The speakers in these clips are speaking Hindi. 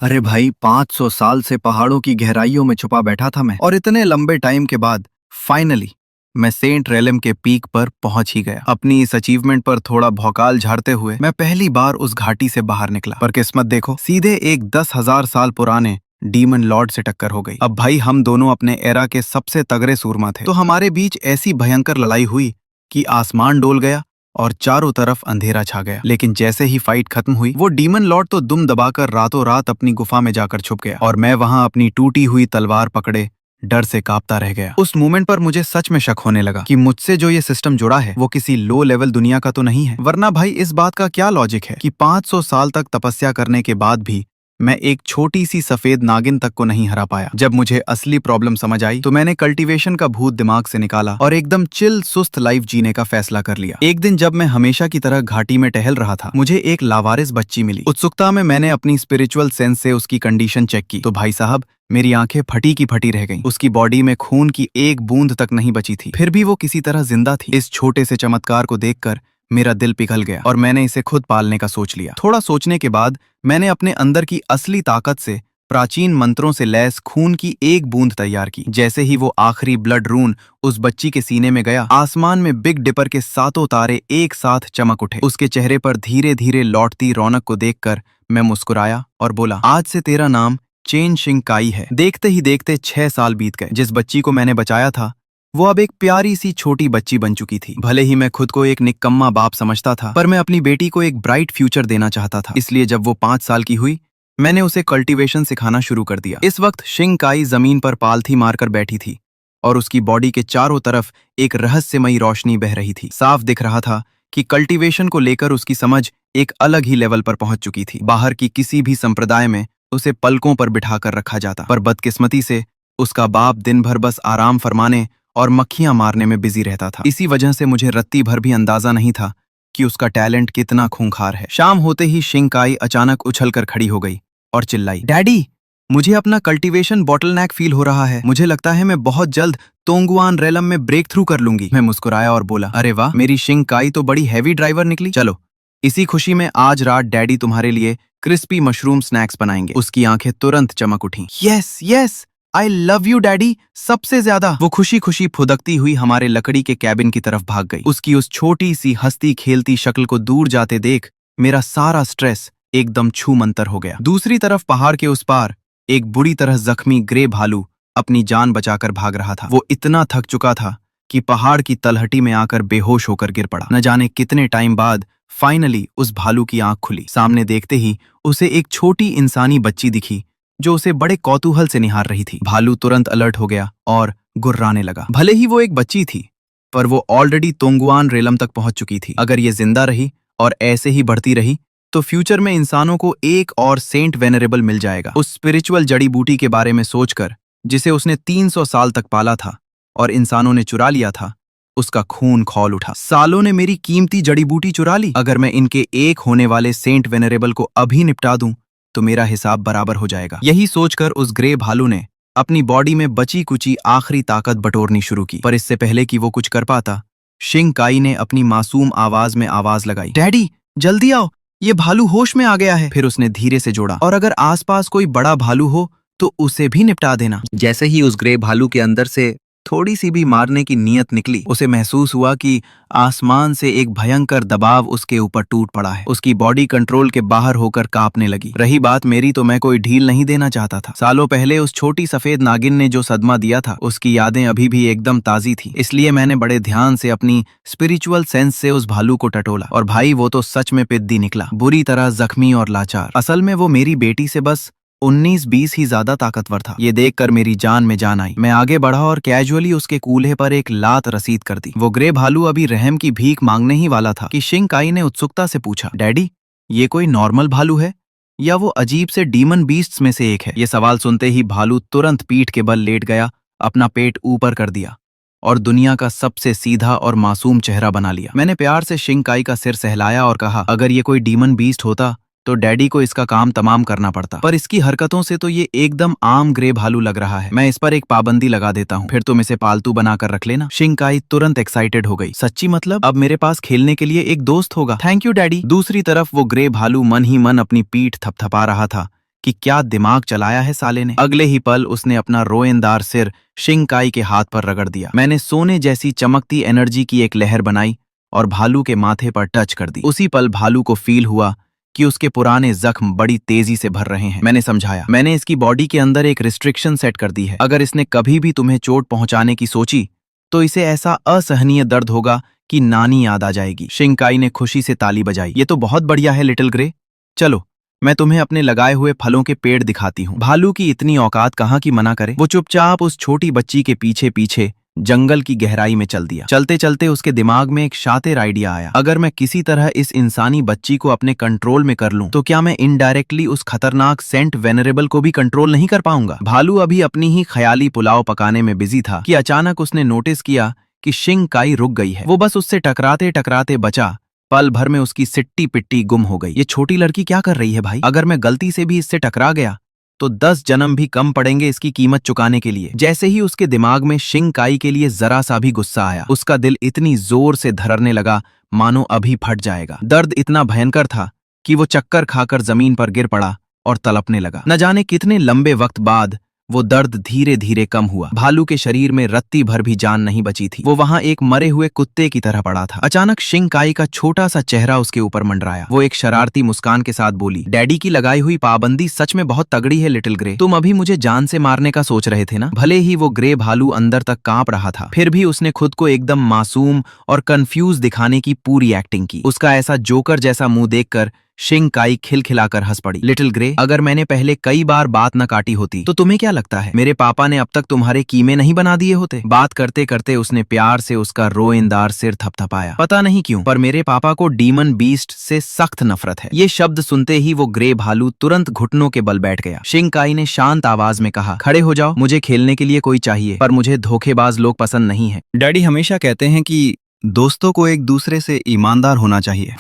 अरे भाई, 500 साल से पहाड़ों की गहराइयों में छुपा बैठा था मैं, और इतने लंबे टाइम के बाद फाइनली मैं सेंट रेलम के पीक पर पहुंच ही गया। अपनी इस अचीवमेंट पर थोड़ा भौकाल झाड़ते हुए मैं पहली बार उस घाटी से बाहर निकला। पर किस्मत देखो, सीधे एक 10,000 साल पुराने डीमन लॉर्ड से टक्कर हो गई। अब भाई, हम दोनों अपने एरा के सबसे तगड़े सूरमा थे, तो हमारे बीच ऐसी भयंकर लड़ाई हुई कि आसमान डोल गया और चारों तरफ अंधेरा छा गया। लेकिन जैसे ही फाइट खत्म हुई, वो डीमन लॉर्ड तो दुम दबाकर रातों रात अपनी गुफा में जाकर छुप गया, और मैं वहां अपनी टूटी हुई तलवार पकड़े डर से कांपता रह गया। उस मोमेंट पर मुझे सच में शक होने लगा कि मुझसे जो ये सिस्टम जुड़ा है वो किसी लो लेवल दुनिया का तो नहीं है। वरना भाई, इस बात का क्या लॉजिक है कि 500 साल तक तपस्या करने के बाद भी मैं एक छोटी सी सफेद नागिन तक को नहीं हरा पाया। जब मुझे असली प्रॉब्लम समझ आई तो मैंने कल्टीवेशन का भूत दिमाग से निकाला और एकदम चिल सुस्त लाइफ जीने का फैसला कर लिया। एक दिन जब मैं हमेशा की तरह घाटी में टहल रहा था, मुझे एक लावारिस बच्ची मिली। उत्सुकता में मैंने अपनी स्पिरिचुअल सेंस से उसकी कंडीशन चेक की तो भाई साहब, मेरी आंखें फटी की फटी रह गईं। उसकी बॉडी में खून की एक बूंद तक नहीं बची थी, फिर भी वो किसी तरह जिंदा थी। इस छोटे से चमत्कार को देखकर मेरा दिल पिघल गया और मैंने इसे खुद पालने का सोच लिया। थोड़ा सोचने के बाद मैंने अपने अंदर की असली ताकत से प्राचीन मंत्रों से लैस खून की एक बूंद तैयार की। जैसे ही वो आखिरी ब्लड रून उस बच्ची के सीने में गया, आसमान में बिग डिपर के सातों तारे एक साथ चमक उठे। उसके चेहरे पर धीरे धीरे लौटती रौनक को देखकर मैं मुस्कुराया और बोला, आज से तेरा नाम चेन शिंग काई है। देखते ही देखते 6 साल बीत गए। जिस बच्ची को मैंने बचाया था वो अब एक प्यारी सी छोटी बच्ची बन चुकी थी। भले ही मैं खुद को एक निकम्मा बाप समझता था, पर मैं अपनी बेटी को एक ब्राइट फ्यूचर देना चाहता था। इसलिए जब वो 5 साल की हुई, मैंने उसे कल्टीवेशन सिखाना शुरू कर दिया। इस वक्त शिंग काई जमीन पर पालथी मारकर बैठी थी और उसकी बॉडी के चारों तरफ एक रहस्यमयी रोशनी बह रही थी। साफ दिख रहा था कि कल्टीवेशन को लेकर उसकी समझ एक अलग ही लेवल पर पहुंच चुकी थी। बाहर की किसी भी संप्रदाय में उसे पलकों पर बिठाकर रखा जाता, पर बदकिस्मती से उसका बाप दिन भर बस आराम फरमाने और मक्खियां मारने में बिजी रहता था। इसी वजह से मुझे रत्ती भर भी अंदाजा नहीं था कि उसका टैलेंट कितना खूंखार है। शाम होते ही शिंग काई अचानक उछलकर खड़ी हो गई और चिल्लाई, डैडी, मुझे अपना कल्टीवेशन बॉटलनेक फील हो रहा है। मुझे लगता है मैं बहुत जल्द तोंगुआन रेलम में ब्रेक थ्रू कर लूंगी। मैं मुस्कुराया और बोला, अरे वाह, मेरी शिंग काई तो बड़ी हैवी ड्राइवर निकली। चलो, इसी खुशी में आज रात डैडी तुम्हारे लिए क्रिस्पी मशरूम स्नैक्स बनाएंगे। उसकी आंखें तुरंत चमक उठी। Yes yes, I love you daddy, सबसे ज्यादा। वो खुशी खुशी फुदकती हुई हमारे लकड़ी के कैबिन की तरफ भाग गई। उसकी उस छोटी सी हंसती खेलती शक्ल को दूर जाते देख मेरा सारा स्ट्रेस एकदम छू मंतर हो गया। दूसरी तरफ पहाड़ के उस पार एक बुरी तरह जख्मी ग्रे भालू अपनी जान बचाकर भाग रहा था। वो इतना थक चुका था कि पहाड़ की तलहटी में आकर बेहोश होकर गिर पड़ा। न जाने कितने टाइम बाद फाइनली उस भालू की आंख खुली। सामने देखते ही उसे एक छोटी इंसानी बच्ची दिखी जो उसे बड़े कौतूहल से निहार रही थी। भालू तुरंत अलर्ट हो गया और गुर्राने लगा। भले ही वो एक बच्ची थी, पर वो ऑलरेडी तोंगुआन रेलम तक पहुंच चुकी थी। अगर ये जिंदा रही और ऐसे ही बढ़ती रही तो फ्यूचर में इंसानों को एक और सेंट वेनरेबल मिल जाएगा। उस स्पिरिचुअल जड़ी बूटी के बारे में सोचकर, जिसे उसने 300 साल तक पाला था और इंसानों ने चुरा लिया था, उसका खून खौल उठा। सालों ने मेरी कीमती जड़ी बूटी चुरा ली। अगर मैं इनके एक होने वाले सेंट वेनरेबल को अभी निपटा दूं तो मेरा हिसाब बराबर हो जाएगा। यही सोचकर उस ग्रे भालू ने अपनी बॉडी में बची कुची आखिरी ताकत बटोरनी शुरू की। पर इससे पहले कि वो कुछ कर पाता, शिंग काई ने अपनी मासूम आवाज में आवाज लगाई, डैडी जल्दी आओ, ये भालू होश में आ गया है। फिर उसने धीरे से जोड़ा, और अगर आसपास कोई बड़ा भालू हो तो उसे भी निपटा देना। जैसे ही उस ग्रे भालू के अंदर से थोड़ी सी भी मारने की नीयत निकली, उसे महसूस हुआ कि आसमान से एक भयंकर दबाव उसके ऊपर टूट पड़ा है। उसकी बॉडी कंट्रोल के बाहर होकर कांपने लगी। रही बात मेरी, तो मैं कोई ढील नहीं देना चाहता था। सालों पहले उस छोटी सफेद नागिन ने जो सदमा दिया था, उसकी यादें अभी भी एकदम ताजी थी। इसलिए मैंने बड़े ध्यान से अपनी स्पिरिचुअल सेंस से उस भालू को टटोला, और भाई वो तो सच में पिद्दी निकला, बुरी तरह जख्मी और लाचार। असल में वो मेरी बेटी से बस 19-20 ही ज्यादा ताकतवर था। ये देखकर मेरी जान में जान आई। मैं आगे बढ़ा और कैजुअली उसके कूल्हे पर एक लात रसीद कर दी। वो ग्रे भालू अभी रहम की भीख मांगने ही वाला था कि शिंग काई ने उत्सुकता से पूछा, डैडी, ये कोई नॉर्मल भालू है या वो अजीब से डीमन बीस्ट्स में से एक है? ये सवाल सुनते ही भालू तुरंत पीठ के बल लेट गया, अपना पेट ऊपर कर दिया और दुनिया का सबसे सीधा और मासूम चेहरा बना लिया। मैंने प्यार से शिंग काई का सिर सहलाया और कहा, अगर ये कोई डीमन बीस्ट होता तो डैडी को इसका काम तमाम करना पड़ता, पर इसकी हरकतों से तो ये एकदम आम ग्रे भालू लग रहा है। मैं इस पर एक पाबंदी लगा देता हूँ, फिर तुम इसे पालतू बनाकर रख लेना। शिंग काई तुरंत एक्साइटेड हो गई, सच्ची मतलब? अब मेरे पास खेलने के लिए एक दोस्त होगा। Thank you daddy. दूसरी तरफ वो ग्रे भालू मन ही मन अपनी पीठ थपथपा रहा था कि क्या दिमाग चलाया है साले ने। अगले ही पल उसने अपना रोएंदार सिर शिंकाई के हाथ पर रगड़ दिया। मैंने सोने जैसी चमकती एनर्जी की एक लहर बनाई और भालू के माथे पर टच कर दी। उसी पल भालू को फील हुआ कि उसके पुराने जख्म बड़ी तेजी से भर रहे हैं। मैंने समझाया, मैंने इसकी बॉडी के अंदर एक रिस्ट्रिक्शन सेट कर दी है। अगर इसने कभी भी तुम्हें चोट पहुंचाने की सोची तो इसे ऐसा असहनीय दर्द होगा कि नानी याद आ जाएगी। शिंकाई ने खुशी से ताली बजाई। ये तो बहुत बढ़िया है लिटिल ग्रे, चलो मैं तुम्हें अपने लगाए हुए फलों के पेड़ दिखाती हूँ। भालू की इतनी औकात कहाँ की मना करे। वो चुपचाप उस छोटी बच्ची के पीछे पीछे जंगल की गहराई में चल दिया। चलते चलते उसके दिमाग में एक शातिर आइडिया आया। अगर मैं किसी तरह इस इंसानी बच्ची को अपने कंट्रोल में कर लूं तो क्या मैं इनडायरेक्टली उस खतरनाक सेंट वेनरेबल को भी कंट्रोल नहीं कर पाऊंगा। भालू अभी अपनी ही ख्याली पुलाव पकाने में बिजी था कि अचानक उसने नोटिस किया कि शिंकाई रुक गई है। वो बस उससे टकराते टकराते बचा। पल भर में उसकी सिट्टी पिट्टी गुम हो गई। ये छोटी लड़की क्या कर रही है भाई? अगर मैं गलती से भी इससे टकरा गया तो 10 जन्म भी कम पड़ेंगे इसकी कीमत चुकाने के लिए। जैसे ही उसके दिमाग में शिंकाई के लिए जरा सा भी गुस्सा आया, उसका दिल इतनी जोर से धड़कने लगा मानो अभी फट जाएगा। दर्द इतना भयंकर था कि वो चक्कर खाकर जमीन पर गिर पड़ा और तड़पने लगा। न जाने कितने लंबे वक्त बाद वो दर्द धीरे धीरे कम हुआ। भालू के शरीर में रत्ती भर भी जान नहीं बची थी। वो वहां एक मरे हुए कुत्ते की तरह पड़ा था। अचानक शिंकाई का छोटा सा चेहरा उसके ऊपर मंडराया। वो एक शरारती मुस्कान के साथ बोली, डैडी की लगाई हुई पाबंदी सच में बहुत तगड़ी है लिटिल ग्रे। तुम अभी मुझे जान से मारने का सोच रहे थे ना? भले ही वो ग्रे भालू अंदर तक कांप रहा था, फिर भी उसने खुद को एकदम मासूम और कंफ्यूज दिखाने की पूरी एक्टिंग की। उसका ऐसा जोकर जैसा मुंह देखकर शिंकाई खिलखिलाकर हंस पड़ी। लिटिल ग्रे, अगर मैंने पहले कई बार बात न काटी होती तो तुम्हें क्या लगता है मेरे पापा ने अब तक तुम्हारे कीमे नहीं बना दिए होते? बात करते करते उसने प्यार से उसका रोएंदार सिर थपथपाया। पता नहीं क्यों पर मेरे पापा को डीमन बीस्ट से सख्त नफरत है। ये शब्द सुनते ही वो ग्रे भालू तुरंत घुटनों के बल बैठ गया। शिंकाई ने शांत आवाज में कहा, खड़े हो जाओ, मुझे खेलने के लिए कोई चाहिए, पर मुझे धोखेबाज लोग पसंद नहीं है। डैडी हमेशा कहते हैं कि दोस्तों को एक दूसरे से ईमानदार होना चाहिए।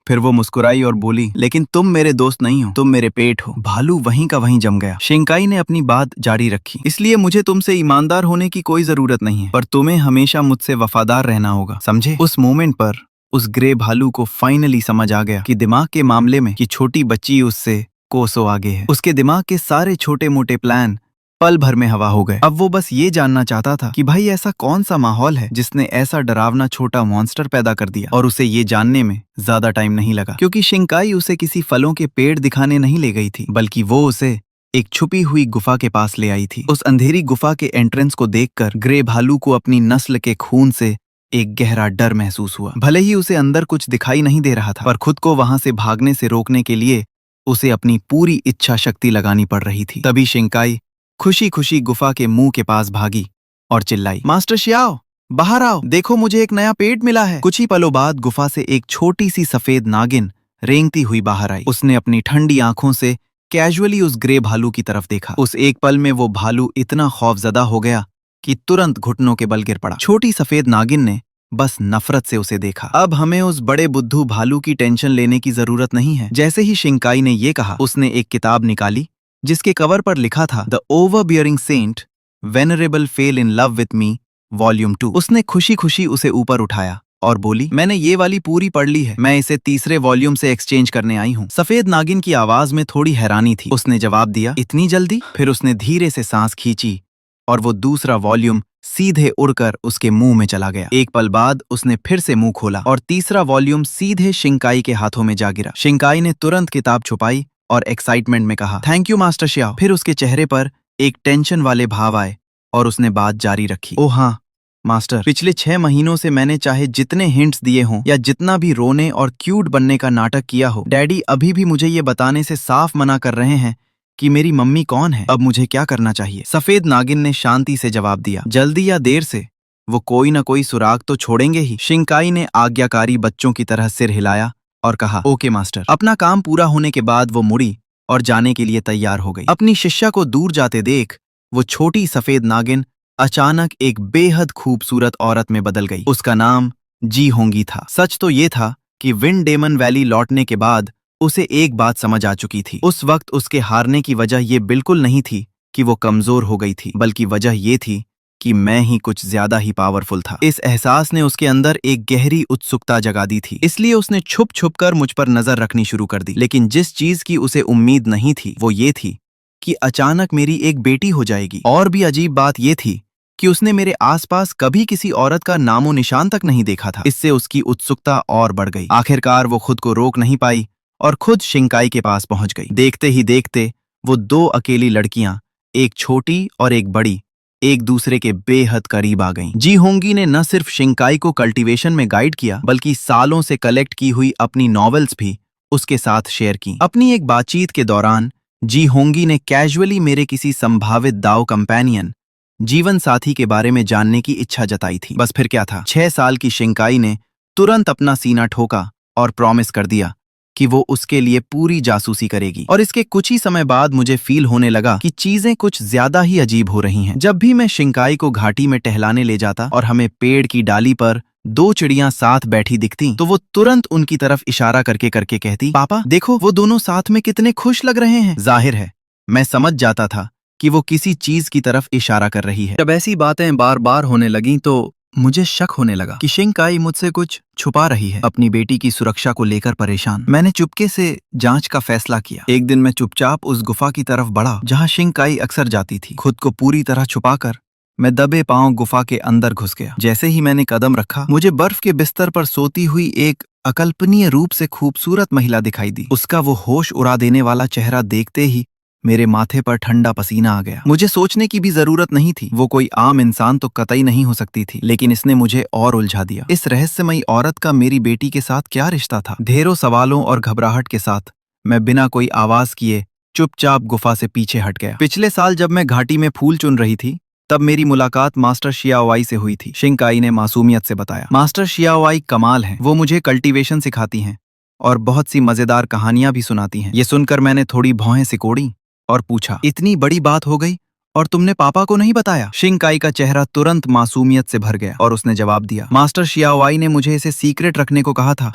फिर वो मुस्कुराई और बोली, लेकिन तुम मेरे दोस्त नहीं हो, तुम मेरे पेट हो। भालू वहीं का वहीं जम गया। शिंकाई ने अपनी बात जारी रखी, इसलिए मुझे तुमसे ईमानदार होने की कोई जरूरत नहीं है, पर तुम्हें हमेशा मुझसे वफादार रहना होगा, समझे? उस मोमेंट पर उस ग्रे भालू को फाइनली समझ आ गया कि दिमाग के मामले में कि छोटी बच्ची उससे कोसों आगे है। उसके दिमाग के सारे छोटे मोटे प्लान पल भर में हवा हो गए। अब वो बस ये जानना चाहता था कि भाई ऐसा कौन सा माहौल है जिसने ऐसा डरावना छोटा मॉन्स्टर पैदा कर दिया। और उसे ये जानने में ज्यादा टाइम नहीं लगा, क्योंकि शिंकाई उसे किसी फलों के पेड़ दिखाने नहीं ले गई थी, बल्कि वो उसे एक छुपी हुई गुफा के पास ले आई थी। उस अंधेरी गुफा के एंट्रेंस को देखकर ग्रे भालू को अपनी नस्ल के खून से एक गहरा डर महसूस हुआ। भले ही उसे अंदर कुछ दिखाई नहीं दे रहा था, पर खुद को वहां से भागने से रोकने के लिए उसे अपनी पूरी इच्छा शक्ति लगानी पड़ रही थी। तभी शिंकाई खुशी खुशी गुफा के मुंह के पास भागी और चिल्लाई, मास्टर शियाओ, बाहर आओ, देखो मुझे एक नया पेट मिला है। कुछ ही पलों बाद गुफा से एक छोटी सी सफेद नागिन रेंगती हुई बाहर आई। उसने अपनी ठंडी आंखों से कैजुअली उस ग्रे भालू की तरफ देखा। उस एक पल में वो भालू इतना खौफजदा हो गया कि तुरंत घुटनों के बल गिर पड़ा। छोटी सफेद नागिन ने बस नफरत से उसे देखा। अब हमें उस बड़े बुद्धू भालू की टेंशन लेने की जरूरत नहीं है। जैसे ही शिंकाई ने ये कहा, उसने एक किताब निकाली जिसके कवर पर लिखा था, the overbearing saint venerable fell in love with me volume 2। उसने खुशी खुशी उसे ऊपर उठाया और बोली, मैंने ये वाली पूरी पढ़ ली है, मैं इसे तीसरे वॉल्यूम से एक्सचेंज करने आई हूँ। सफेद नागिन की आवाज में थोड़ी हैरानी थी। उसने जवाब दिया, इतनी जल्दी? फिर उसने धीरे से सांस खींची और वो दूसरा वॉल्यूम सीधे उड़कर उसके मुंह में चला गया। एक पल बाद उसने फिर से मुंह खोला और तीसरा वॉल्यूम सीधे शिंकाई के हाथों में जा गिरा। शिंकाई ने तुरंत किताब छुपाई और एक्साइटमेंट में कहा, थैंक यू मास्टर शियाओ। फिर उसके चेहरे पर एक टेंशन वाले भाव आए और उसने बात जारी रखी, ओ हाँ मास्टर, पिछले 6 महीनों से मैंने चाहे जितने हिंट्स दिए हों या जितना भी रोने और क्यूट बनने का नाटक किया हो, डैडी अभी भी मुझे ये बताने से साफ मना कर रहे हैं कि मेरी मम्मी कौन है। अब मुझे क्या करना चाहिए? सफेद नागिन ने शांति से जवाब दिया, जल्दी या देर से वो कोई ना कोई सुराग तो छोड़ेंगे ही। शिंकाई ने आज्ञाकारी बच्चों की तरह सिर हिलाया और कहा, ओके मास्टर। अपना काम पूरा होने के बाद वो मुड़ी और जाने के लिए तैयार हो गई। अपनी शिष्या को दूर जाते देख वो छोटी सफेद नागिन अचानक एक बेहद खूबसूरत औरत में बदल गई। उसका नाम जी होंगी था। सच तो ये था कि विंड डेमन वैली लौटने के बाद उसे एक बात समझ आ चुकी थी। उस वक्त उसके हारने की वजह ये बिल्कुल नहीं थी कि वो कमजोर हो गई थी, बल्कि वजह ये थी कि मैं ही कुछ ज्यादा ही पावरफुल था। इस एहसास ने उसके अंदर एक गहरी उत्सुकता जगा दी थी, इसलिए उसने छुप छुप कर मुझ पर नजर रखनी शुरू कर दी। लेकिन जिस चीज की उसे उम्मीद नहीं थी वो ये थी कि अचानक मेरी एक बेटी हो जाएगी। और भी अजीब बात ये थी कि उसने मेरे आसपास कभी किसी औरत का नामो निशान तक नहीं देखा था। इससे उसकी उत्सुकता और बढ़ गई। आखिरकार वो खुद को रोक नहीं पाई और खुद शिंकाई के पास पहुंच गई। देखते ही देखते वो दो अकेली लड़कियां, एक छोटी और एक बड़ी, एक दूसरे के बेहद करीब आ गईं। जी होंगी ने न सिर्फ शिंकाई को कल्टीवेशन में गाइड किया बल्कि सालों से कलेक्ट की हुई अपनी नॉवेल्स भी उसके साथ शेयर की। अपनी एक बातचीत के दौरान जी होंगी ने कैजुअली मेरे किसी संभावित दाव कंपेनियन, जीवन साथी के बारे में जानने की इच्छा जताई थी। बस फिर क्या था, 6 साल की शिंकाई ने तुरंत अपना सीना ठोका और प्रॉमिस कर दिया कि वो उसके लिए पूरी जासूसी करेगी। और इसके कुछ ही समय बाद मुझे फील होने लगा कि चीजें कुछ ज्यादा ही अजीब हो रही हैं। जब भी मैं शिंकाई को घाटी में टहलाने ले जाता और हमें पेड़ की डाली पर दो चिड़ियां साथ बैठी दिखती तो वो तुरंत उनकी तरफ इशारा करके कहती, पापा देखो वो दोनों साथ में कितने खुश लग रहे हैं। जाहिर है मैं समझ जाता था कि वो किसी चीज की तरफ इशारा कर रही है। जब ऐसी बातें बार बार होने लगीं तो मुझे शक होने लगा कि शिंकाई मुझसे कुछ छुपा रही है, अपनी बेटी की सुरक्षा को लेकर परेशान। मैंने चुपके से जांच का फैसला किया। एक दिन मैं चुपचाप उस गुफा की तरफ बढ़ा जहां शिंकाई अक्सर जाती थी। खुद को पूरी तरह छुपाकर मैं दबे पांव गुफा के अंदर घुस गया। जैसे ही मैंने कदम रखा मुझे बर्फ के बिस्तर पर सोती हुई एक अकल्पनीय रूप से खूबसूरत महिला दिखाई दी। उसका वो होश उड़ा देने वाला चेहरा देखते ही मेरे माथे पर ठंडा पसीना आ गया। मुझे सोचने की भी जरूरत नहीं थी, वो कोई आम इंसान तो कतई नहीं हो सकती थी, लेकिन इसने मुझे और उलझा दिया। इस रहस्यमयी औरत का मेरी बेटी के साथ क्या रिश्ता था? ढेरों सवालों और घबराहट के साथ मैं बिना कोई आवाज किए चुपचाप गुफा से पीछे हट गया। पिछले साल जब मैं घाटी में फूल चुन रही थी तब मेरी मुलाकात मास्टर शियाओवाई से हुई थी, शिंकाई ने मासूमियत से बताया। मास्टर शियाओवाई कमाल हैं, वो मुझे कल्टीवेशन सिखाती हैं और बहुत सी मजेदार कहानियां भी सुनाती हैं। ये सुनकर मैंने थोड़ी भौहें सिकोड़ी और पूछा, इतनी बड़ी बात हो गई और तुमने पापा को नहीं बताया? शिंकाई का चेहरा तुरंत मासूमियत से भर गया और उसने जवाब दिया, मास्टर शियाओवाई ने मुझे इसे सीक्रेट रखने को कहा था।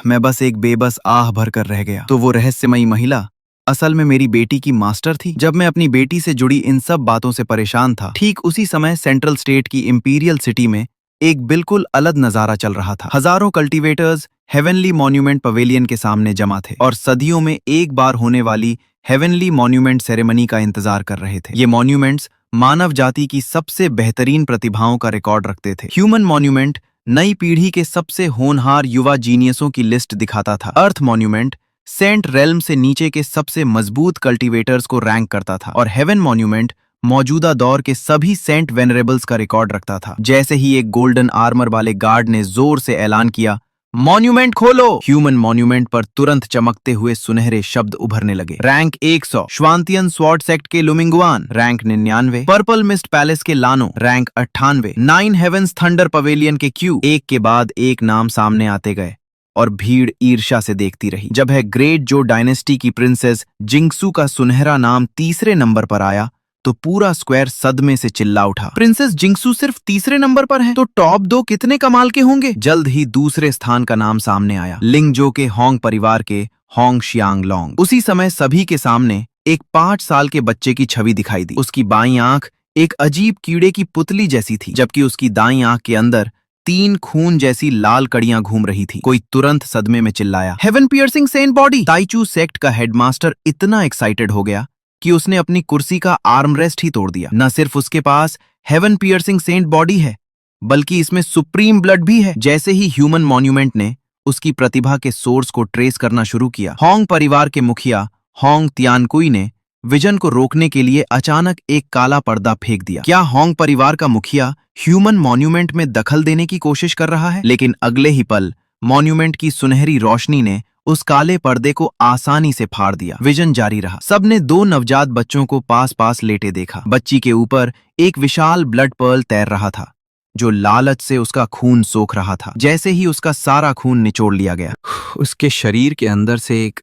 मैं बस एक बेबस आह भर कर रह गया। तो वो रहस्यमयी महिला असल में मेरी बेटी की मास्टर थी। जब मैं अपनी बेटी से जुड़ी इन सब बातों से परेशान था, ठीक उसी समय सेंट्रल स्टेट की इंपीरियल सिटी में एक बिल्कुल अलग नजारा चल रहा था। हजारों कल्टीवेटर्स हेवनली मॉन्यूमेंट पवेलियन के सामने जमा थे और सदियों में एक बार होने वाली हेवनली मॉन्यूमेंट सेरेमनी का इंतजार कर रहे थे। ये मॉन्यूमेंट्स मानव जाति की सबसे बेहतरीन प्रतिभाओं का रिकॉर्ड रखते थे। ह्यूमन मॉन्यूमेंट नई पीढ़ी के सबसे होनहार युवा जीनियसों की लिस्ट दिखाता था। अर्थ मॉन्यूमेंट सेंट रेल्म से नीचे के सबसे मजबूत कल्टीवेटर्स को रैंक करता था और हेवन मॉन्यूमेंट मौजूदा दौर के सभी सेंट वेनरेबल्स का रिकॉर्ड रखता था। जैसे ही एक गोल्डन आर्मर वाले गार्ड ने जोर से ऐलान किया, मॉन्यूमेंट खोलो, ह्यूमन मॉन्यूमेंट पर तुरंत चमकते हुए सुनहरे शब्द उभरने लगे। रैंक 100 श्वांतियन स्वॉर्ड सेक्ट के लुमिंगवान, रैंक 99 पर्पल मिस्ट पैलेस के लानो, rank 98 nine heavens thunder pavilion के क्यू। एक के बाद एक नाम सामने आते गए और भीड़ ईर्ष्या से देखती रही। जब है ग्रेट जो डायनेस्टी की प्रिंसेस जिंगसू का सुनहरा नाम तीसरे नंबर पर आया तो पूरा स्क्वायर सदमे से चिल्ला उठा, प्रिंसेस जिंगसू सिर्फ तीसरे नंबर पर है तो टॉप 2 कितने कमाल के होंगे। जल्द ही दूसरे स्थान का नाम सामने आया, लिंगजो के होंग परिवार के होंग शियांग लोंग। उसी समय सभी के सामने एक 5 साल के बच्चे की छवि दिखाई दी। उसकी बाईं आंख एक अजीब कीड़े की पुतली जैसी थी, जबकि उसकी दाईं आंख के अंदर 3 खून जैसी लाल कड़ियां घूम रही थी। कोई तुरंत सदमे में चिल्लाया, heaven piercing saint body. Taichu sect का हेडमास्टर इतना एक्साइटेड हो गया कि उसने अपनी कुर्सी का आर्मरेस्ट ही तोड़ दिया। न सिर्फ उसके पास हेवन पियर्सिंग सेंट बॉडी है बल्कि इसमें सुप्रीम ब्लड भी है। जैसे ही ह्यूमन मॉन्यूमेंट ने उसकी प्रतिभा के सोर्स को ट्रेस करना शुरू किया, होंग परिवार के मुखिया होंग तियानकुई ने विजन को रोकने के लिए अचानक एक काला पर्दा फेंक दिया। क्या होंग परिवार का मुखिया ह्यूमन मॉन्यूमेंट में दखल देने की कोशिश कर रहा है? लेकिन अगले ही पल मॉन्यूमेंट की सुनहरी रोशनी ने उस काले पर्दे को आसानी से फाड़ दिया। विजन जारी रहा। सबने 2 नवजात बच्चों को पास पास लेटे देखा। बच्ची के ऊपर एक विशाल ब्लड पर्ल तैर रहा था जो लालच से उसका खून सोख रहा था। जैसे ही उसका सारा खून निचोड़ लिया गया, उसके शरीर के अंदर से एक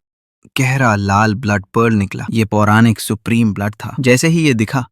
गहरा लाल ब्लड पर्ल निकला। ये पौराणिक सुप्रीम ब्लड था। जैसे ही ये दिखा,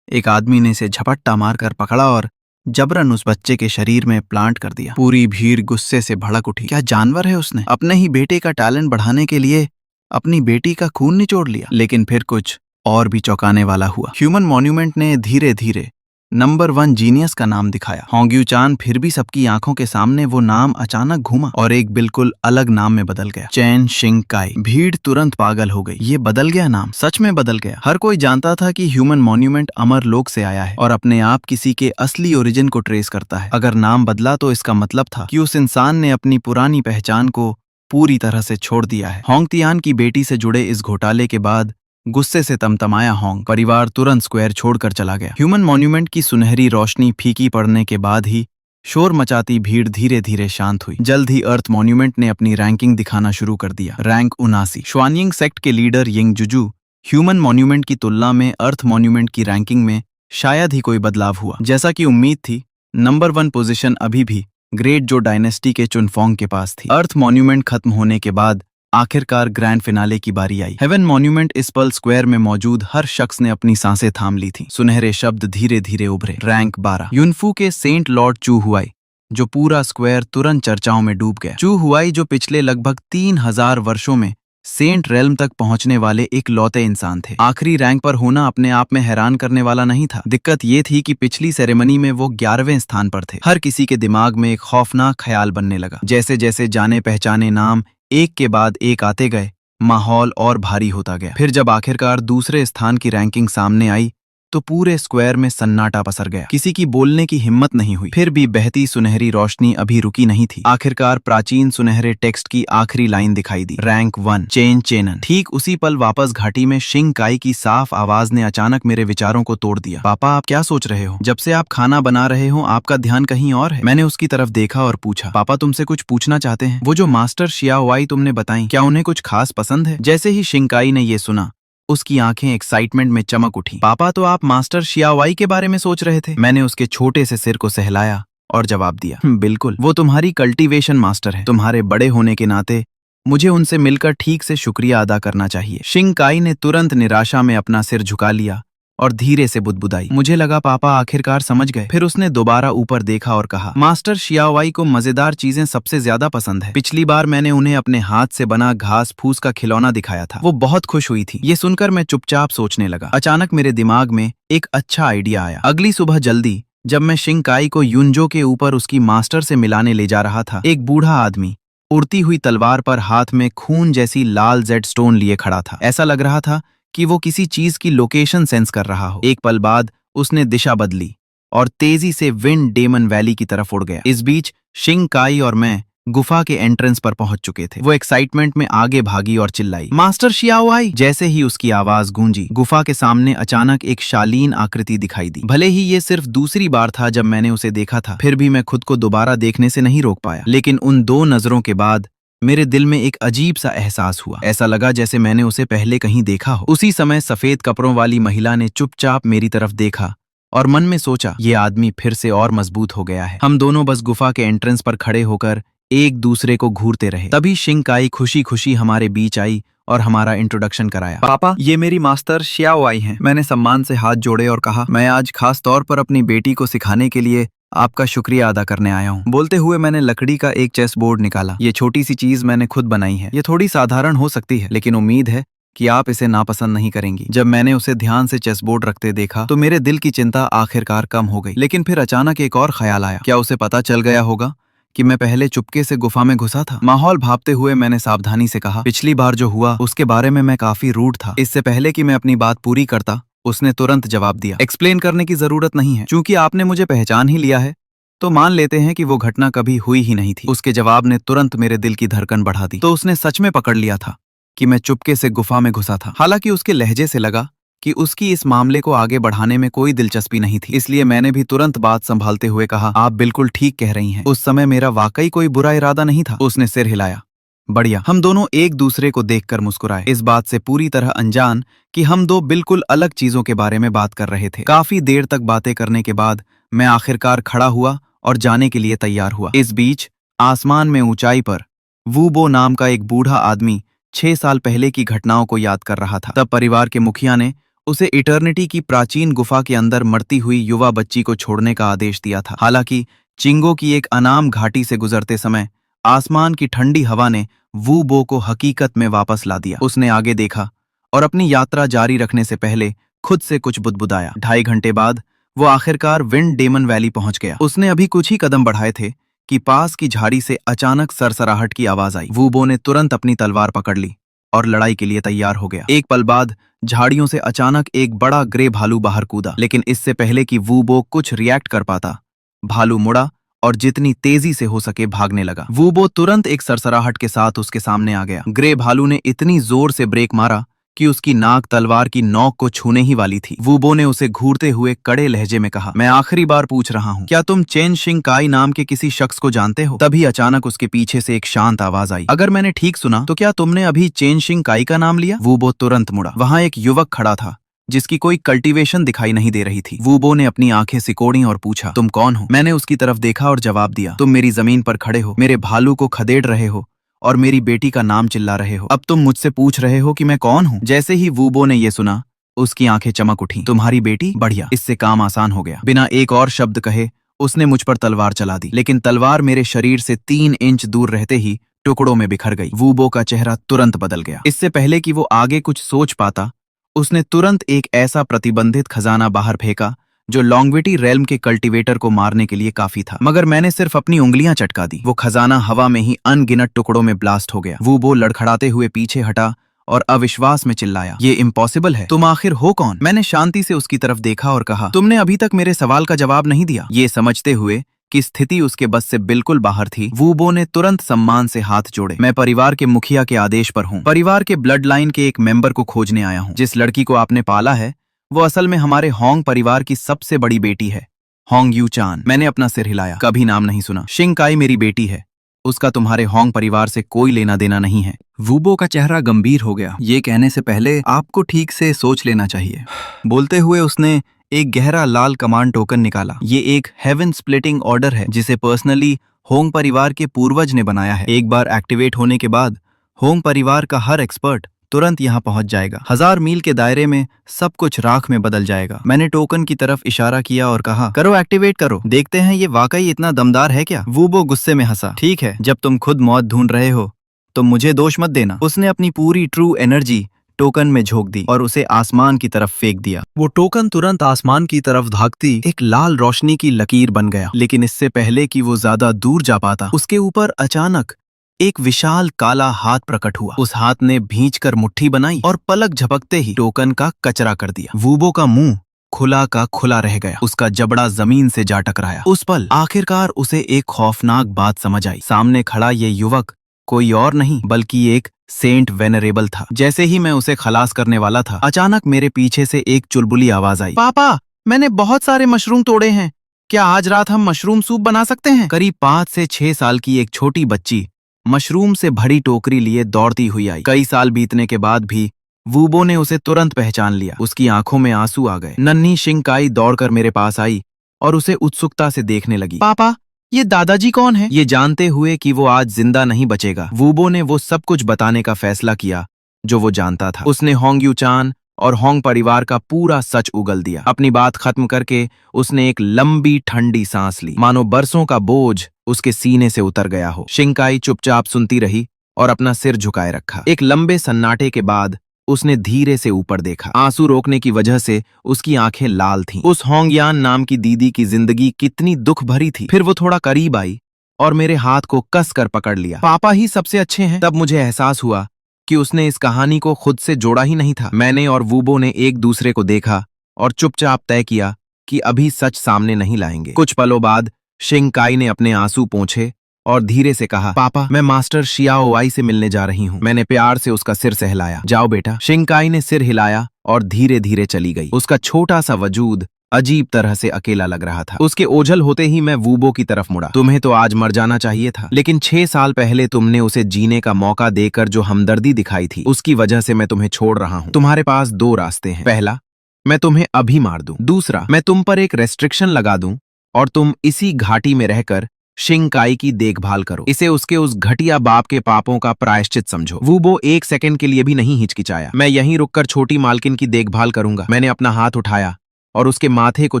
एक आदमी ने इसे झपट्टा मारकर पकड़ा और जबरन उस बच्चे के शरीर में प्लांट कर दिया। पूरी भीड़ गुस्से से भड़क उठी। क्या जानवर है, उसने अपने ही बेटे का टैलेंट बढ़ाने के लिए अपनी बेटी का खून निचोड़ लिया। लेकिन फिर कुछ और भी चौंकाने वाला हुआ। ह्यूमन मॉन्यूमेंट ने धीरे धीरे नंबर 1 जीनियस का नाम दिखाया। होंग्यू चान फिर भी सबकी आंखों के सामने वो नाम अचानक घूमा और एक बिल्कुल अलग नाम में बदल गया, चैन शिंग काई। भीड़ तुरंत पागल हो गई। ये बदल गया नाम, सच में बदल गया। हर कोई जानता था कि ह्यूमन मॉन्यूमेंट अमर लोक से आया है और अपने आप किसी के असली ओरिजिन को ट्रेस करता है। अगर नाम बदला तो इसका मतलब था कि उस इंसान ने अपनी पुरानी पहचान को पूरी तरह से छोड़ दिया है। होंग तियान की बेटी से जुड़े इस घोटाले के बाद गुस्से से तमतमाया होंग परिवार तुरंत स्क्वायर छोड़कर चला गया। ह्यूमन मॉन्यूमेंट की सुनहरी रोशनी फीकी पड़ने के बाद ही शोर मचाती भीड़ धीरे धीरे शांत हुई। जल्द ही अर्थ मॉन्यूमेंट ने अपनी रैंकिंग दिखाना शुरू कर दिया। रैंक 79। श्वानिंग सेक्ट के लीडर यिंग जुजू। ह्यूमन मॉन्यूमेंट की तुलना में अर्थ मॉन्यूमेंट की रैंकिंग में शायद ही कोई बदलाव हुआ। जैसा कि उम्मीद थी, नंबर 1 पोजीशन अभी भी ग्रेट जो डायनेस्टी के चुनफोंग के पास थी। अर्थ मॉन्यूमेंट खत्म होने के बाद आखिरकार ग्रैंड फिनाले की बारी आई। हेवन मॉन्यूमेंट इस पल स्क्वायर में मौजूद हर शख्स ने अपनी सांसें थाम ली थी। सुनहरे शब्द धीरे धीरे उभरे। रैंक 12 यूनफू के सेंट लॉर्ड चू हुआई, जो पूरा स्क्वायर तुरंत चर्चाओं में डूब गया। चू हुआई जो पिछले लगभग 3000 वर्षों में सेंट रेल्म तक पहुंचने वाले एक लौते इंसान थे। आखिरी रैंक पर होना अपने आप में हैरान करने वाला नहीं था। दिक्कत ये थी कि पिछली सेरेमनी में वो 11वें स्थान पर थे। हर किसी के दिमाग में एक खौफनाक ख्याल बनने लगा। जैसे जैसे जाने पहचाने नाम एक के बाद एक आते गए, माहौल और भारी होता गया। फिर जब आखिरकार दूसरे स्थान की रैंकिंग सामने आई तो पूरे स्क्वायर में सन्नाटा पसर गया। किसी की बोलने की हिम्मत नहीं हुई। फिर भी बहती सुनहरी रोशनी अभी रुकी नहीं थी। आखिरकार प्राचीन सुनहरे टेक्स्ट की आखिरी लाइन दिखाई दी। Rank 1 chain चेनन। ठीक उसी पल वापस घाटी में शिंग काई की साफ आवाज ने अचानक मेरे विचारों को तोड़ दिया। पापा, आप क्या सोच रहे हो? जब से आप खाना बना रहे हो आपका ध्यान कहीं और है। मैंने उसकी तरफ देखा और पूछा, पापा तुमसे कुछ पूछना चाहते हैं? वो जो मास्टर शियाओवाई तुमने बताई, क्या उन्हें कुछ खास पसंद है? जैसे ही शिंग काई ने ये सुना, उसकी आंखें एक्साइटमेंट में चमक उठी। पापा, तो आप मास्टर शियाओवाई के बारे में सोच रहे थे? मैंने उसके छोटे से सिर को सहलाया और जवाब दिया, बिल्कुल, वो तुम्हारी कल्टीवेशन मास्टर है। तुम्हारे बड़े होने के नाते मुझे उनसे मिलकर ठीक से शुक्रिया अदा करना चाहिए। शिंग काई ने तुरंत निराशा में अपना सिर झुका लिया और धीरे से बुदबुदाई। मुझे लगा पापा आखिरकार समझ गए। फिर उसने दोबारा ऊपर देखा और कहा, मास्टर शियाओवाई को मजेदार चीजें सबसे ज्यादा पसंद है। पिछली बार मैंने उन्हें अपने हाथ से बना घास फूस का खिलौना दिखाया था। वो बहुत खुश हुई थी। ये सुनकर मैं चुपचाप सोचने लगा। अचानक मेरे दिमाग में एक अच्छा आइडिया आया। अगली सुबह जल्दी जब मैं शिंग काई को युनजो के ऊपर उसकी मास्टर से मिलाने ले जा रहा था, एक बूढ़ा आदमी उड़ती हुई तलवार पर हाथ में खून जैसी लाल जेड स्टोन लिए खड़ा था। ऐसा लग रहा था कि वो किसी चीज की लोकेशन सेंस कर रहा हो। एक पल बाद उसने दिशा बदली और तेजी से विंड डेमन वैली की तरफ उड़ गया। इस बीच शिंग काई और मैं गुफा के एंट्रेंस पर पहुंच चुके थे। वो एक्साइटमेंट में आगे भागी और चिल्लाई, मास्टर शियाओवाई! जैसे ही उसकी आवाज गूंजी, गुफा के सामने अचानक एक शालीन आकृति दिखाई दी। भले ही ये सिर्फ दूसरी बार था जब मैंने उसे देखा था, फिर भी मैं खुद को दोबारा देखने से नहीं रोक पाया। लेकिन उन 2 नजरों के बाद मेरे दिल में एक अजीब सा एहसास हुआ। ऐसा लगा जैसे मैंने उसे पहले कहीं देखा हो। उसी समय सफेद कपड़ों वाली महिला ने चुपचाप मेरी तरफ देखा और मन में सोचा, ये आदमी फिर से और मजबूत हो गया है। हम दोनों बस गुफा के एंट्रेंस पर खड़े होकर एक दूसरे को घूरते रहे। तभी शिंग काई खुशी खुशी हमारे बीच आई और हमारा इंट्रोडक्शन कराया। पापा, ये मेरी मास्टर शियाओवाई हैं। मैंने सम्मान से हाथ जोड़े और कहा, मैं आज खास तौर पर अपनी बेटी को सिखाने के लिए आपका शुक्रिया अदा करने आया हूँ। बोलते हुए मैंने लकड़ी का एक चेस बोर्ड निकाला। ये छोटी सी चीज मैंने खुद बनाई है। ये थोड़ी साधारण हो सकती है, लेकिन उम्मीद है कि आप इसे नापसंद नहीं करेंगी। जब मैंने उसे ध्यान से चेस बोर्ड रखते देखा तो मेरे दिल की चिंता आखिरकार कम हो गई। लेकिन फिर अचानक एक और ख्याल आया, क्या उसे पता चल गया होगा कि मैं पहले चुपके से गुफा में घुसा था? माहौल भांपते हुए मैंने सावधानी से कहा, पिछली बार जो हुआ उसके बारे में मैं काफी रूड था। इससे पहले कि मैं अपनी बात पूरी करता, उसने तुरंत जवाब दिया, एक्सप्लेन करने की जरूरत नहीं है। चूंकि आपने मुझे पहचान ही लिया है तो मान लेते हैं कि वो घटना कभी हुई ही नहीं थी। उसके जवाब ने तुरंत मेरे दिल की धड़कन बढ़ा दी। तो उसने सच में पकड़ लिया था कि मैं चुपके से गुफा में घुसा था। हालांकि उसके लहजे से लगा कि उसकी इस मामले को आगे बढ़ाने में कोई दिलचस्पी नहीं थी। इसलिए मैंने भी तुरंत बात संभालते हुए कहा, आप बिल्कुल ठीक कह रही हैं। उस समय मेरा वाकई कोई बुरा इरादा नहीं था। उसने सिर हिलाया। बढ़िया। हम दोनों एक दूसरे को देखकर मुस्कुराए, इस बात से पूरी तरह अनजान कि हम दो बिल्कुल अलग चीजों के बारे में बात कर रहे थे। काफी देर तक बातें करने के बाद मैं आखिरकार खड़ा हुआ और जाने के लिए तैयार हुआ। इस बीच आसमान में ऊंचाई पर वूबो नाम का एक बूढ़ा आदमी 6 साल पहले की घटनाओं को याद कर रहा था। तब परिवार के मुखिया ने उसे इटर्निटी की प्राचीन गुफा के अंदर मरती हुई युवा बच्ची को छोड़ने का आदेश दिया था। हालांकि चिंगो की एक अनाम घाटी से गुजरते समय आसमान की ठंडी हवा ने वूबो को हकीकत में वापस ला दिया। उसने आगे देखा और अपनी यात्रा जारी रखने से पहले खुद से कुछ बुदबुदाया। 2.5 घंटे बाद वो आखिरकार विंड डेमन वैली पहुंच गया। उसने अभी कुछ ही कदम बढ़ाए थे कि पास की झाड़ी से अचानक सरसराहट की आवाज आई। वूबो ने तुरंत अपनी तलवार पकड़ ली और लड़ाई के लिए तैयार हो गया। एक पल बाद झाड़ियों से अचानक एक बड़ा ग्रे भालू बाहर कूदा, लेकिन इससे पहले कि वूबो कुछ रिएक्ट कर पाता, भालू मुड़ा और जितनी तेजी से हो सके भागने लगा। वूबो तुरंत एक सरसराहट के साथ उसके सामने आ गया। ग्रे भालू ने इतनी जोर से ब्रेक मारा कि उसकी नाक तलवार की नोक को छूने ही वाली थी। वूबो ने उसे घूरते हुए कड़े लहजे में कहा, मैं आखिरी बार पूछ रहा हूँ, क्या तुम चेन शिंग काई नाम के किसी शख्स को जानते हो? तभी अचानक उसके पीछे से एक शांत आवाज आई, अगर मैंने ठीक सुना तो क्या तुमने अभी चेन शिंग काई का नाम लिया? वूबो तुरंत मुड़ा। वहां एक युवक खड़ा था जिसकी कोई कल्टीवेशन दिखाई नहीं दे रही थी। वूबो ने अपनी आंखें सिकोड़ी और पूछा, तुम कौन हो? मैंने उसकी तरफ देखा और जवाब दिया, तुम मेरी जमीन पर खड़े हो, मेरे भालू को खदेड़ रहे हो और मेरी बेटी का नाम चिल्ला रहे हो। अब तुम मुझसे पूछ रहे हो कि मैं कौन हूँ? जैसे ही वूबो ने ये सुना, उसकी आंखें चमक उठी। तुम्हारी बेटी? बढ़िया, इससे काम आसान हो गया। बिना एक और शब्द कहे उसने मुझ पर तलवार चला दी, लेकिन तलवार मेरे शरीर से 3 इंच दूर रहते ही टुकड़ों में बिखर गई। वूबो का चेहरा तुरंत बदल गया। इससे पहले कि वो आगे कुछ सोच पाता, उसने तुरंत एक ऐसा प्रतिबंधित खजाना बाहर फेंका जो लॉन्गविटी रेल्म के कल्टीवेटर को मारने के लिए काफी था, मगर मैंने सिर्फ अपनी उंगलियां चटका दी। वो खजाना हवा में ही अनगिनत टुकड़ों में ब्लास्ट हो गया। वूबो लड़खड़ाते हुए पीछे हटा और अविश्वास में चिल्लाया, ये इम्पॉसिबल है, तुम आखिर हो कौन? मैंने शांति से उसकी तरफ देखा और कहा, तुमने अभी तक मेरे सवाल का जवाब नहीं दिया। ये समझते हुए कि स्थिति उसके बस से बिल्कुल बाहर थी, वूबो ने तुरंत सम्मान से हाथ जोड़े। मैं परिवार के मुखिया के आदेश पर हूँ, परिवार के ब्लड लाइन के एक मेंबर को खोजने आया हूँ। जिस लड़की को आपने पाला है वो असल में हमारे होंग परिवार की सबसे बड़ी बेटी है, होंग यू चान। मैंने अपना सिर हिलाया, कभी नाम नहीं सुना। शिंग काई मेरी बेटी है, उसका तुम्हारे होंग परिवार से कोई लेना देना नहीं है। वूबो का चेहरा गंभीर हो गया। ये कहने से पहले आपको ठीक से सोच लेना चाहिए। बोलते हुए उसने एक गहरा लाल कमांड टोकन निकाला। ये एक हेवन स्प्लिटिंग ऑर्डर है जिसे पर्सनली होंग परिवार के पूर्वज ने बनाया है। एक बार एक्टिवेट होने के बाद होंग परिवार का हर एक्सपर्ट तुरंत यहाँ पहुंच जाएगा। 1000 मील के दायरे में सब कुछ राख में बदल जाएगा। मैंने टोकन की तरफ इशारा किया और कहा, करो, एक्टिवेट करो, देखते हैं ये वाकई इतना दमदार है क्या? वूबो गुस्से में हंसा, ठीक है, जब तुम खुद मौत ढूंढ रहे हो तो मुझे दोष मत देना। उसने अपनी पूरी ट्रू एनर्जी टोकन में झोंक दी और उसे आसमान की तरफ फेंक दिया। वो टोकन तुरंत आसमान की तरफ भागती एक लाल रोशनी की लकीर बन गया, लेकिन इससे पहले कि वो ज्यादा दूर जा पाता, उसके ऊपर अचानक एक विशाल काला हाथ प्रकट हुआ। उस हाथ ने भींचकर मुट्ठी बनाई और पलक झपकते ही टोकन का कचरा कर दिया। वूबो का मुंह खुला का खुला रह गया, उसका जबड़ा जमीन से जा टकराया। उस पल आखिरकार उसे एक खौफनाक बात समझ आई। सामने खड़ा ये युवक कोई और नहीं बल्कि एक सेंट वेनरेबल था। जैसे ही मैं उसे खलास करने वाला था, अचानक मेरे पीछे से एक चुलबुली आवाज आई, पापा, मैंने बहुत सारे मशरूम तोड़े हैं, क्या आज रात हम मशरूम सूप बना सकते हैं? करीब 5 से 6 साल की एक छोटी बच्ची मशरूम से भरी टोकरी लिए दौड़ती हुई आई। कई साल बीतने के बाद भी वूबो ने उसे तुरंत पहचान लिया। उसकी आंखों में आंसू आ गए। नन्ही शिंग काई दौड़कर मेरे पास आई और उसे उत्सुकता से देखने लगी। पापा, ये दादाजी कौन है? ये जानते हुए कि वो आज जिंदा नहीं बचेगा, वूबो ने वो सब कुछ बताने का फैसला किया जो वो जानता था। उसने होंग यू चान और होंग परिवार का पूरा सच उगल दिया। अपनी बात खत्म करके उसने एक लंबी ठंडी सांस ली, मानो बरसों का बोझ उसके सीने से उतर गया हो। शिंग काई चुपचाप सुनती रही और अपना सिर झुकाए रखा। एक लंबे सन्नाटे के बाद उसने धीरे से ऊपर देखा। आंसू रोकने की वजह से उसकी आंखें लाल थीं। उस होंगयान नाम की दीदी की जिंदगी कितनी दुख भरी थी। फिर वो थोड़ा करीब आई और मेरे हाथ को कस कर पकड़ लिया। पापा ही सबसे अच्छे हैं। तब मुझे एहसास हुआ कि उसने इस कहानी को खुद से जोड़ा ही नहीं था। मैंने और वूबो ने एक दूसरे को देखा और चुपचाप तय किया कि अभी सच सामने नहीं लाएंगे। कुछ पलों बाद शिंग काई ने अपने आंसू पोंछे और धीरे से कहा, पापा, मैं मास्टर शियाओ वाई से मिलने जा रही हूँ। मैंने प्यार से उसका सिर सहलाया। जाओ बेटा। शिंग काई ने सिर हिलाया और धीरे धीरे चली गई। उसका छोटा सा वजूद अजीब तरह से अकेला लग रहा था। उसके ओझल होते ही मैं वूबो की तरफ मुड़ा। तुम्हें तो आज मर जाना चाहिए था, लेकिन 6 साल पहले तुमने उसे जीने का मौका देकर जो हमदर्दी दिखाई थी, उसकी वजह से मैं तुम्हें छोड़ रहा हूँ। तुम्हारे पास 2 रास्ते हैं। पहला, मैं तुम्हें अभी मार दूं। दूसरा, मैं तुम पर एक रेस्ट्रिक्शन लगा दूं और तुम इसी घाटी में रहकर शिंग काई की देखभाल करो। इसे उसके उस घटिया बाप के पापों का प्रायश्चित समझो। वूबो 1 सेकंड के लिए भी नहीं हिचकिचाया। मैं यहीं रुककर छोटी मालकिन की देखभाल करूंगा। मैंने अपना हाथ उठाया और उसके माथे को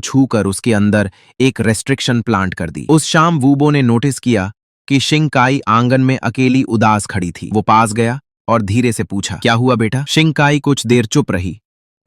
छूकर उसके अंदर एक रेस्ट्रिक्शन प्लांट कर दी। उस शाम वूबो ने नोटिस किया कि शिंग काई आंगन में अकेली उदास खड़ी थी। वो पास गया और धीरे से पूछा, क्या हुआ बेटा? शिंग काई कुछ देर चुप रही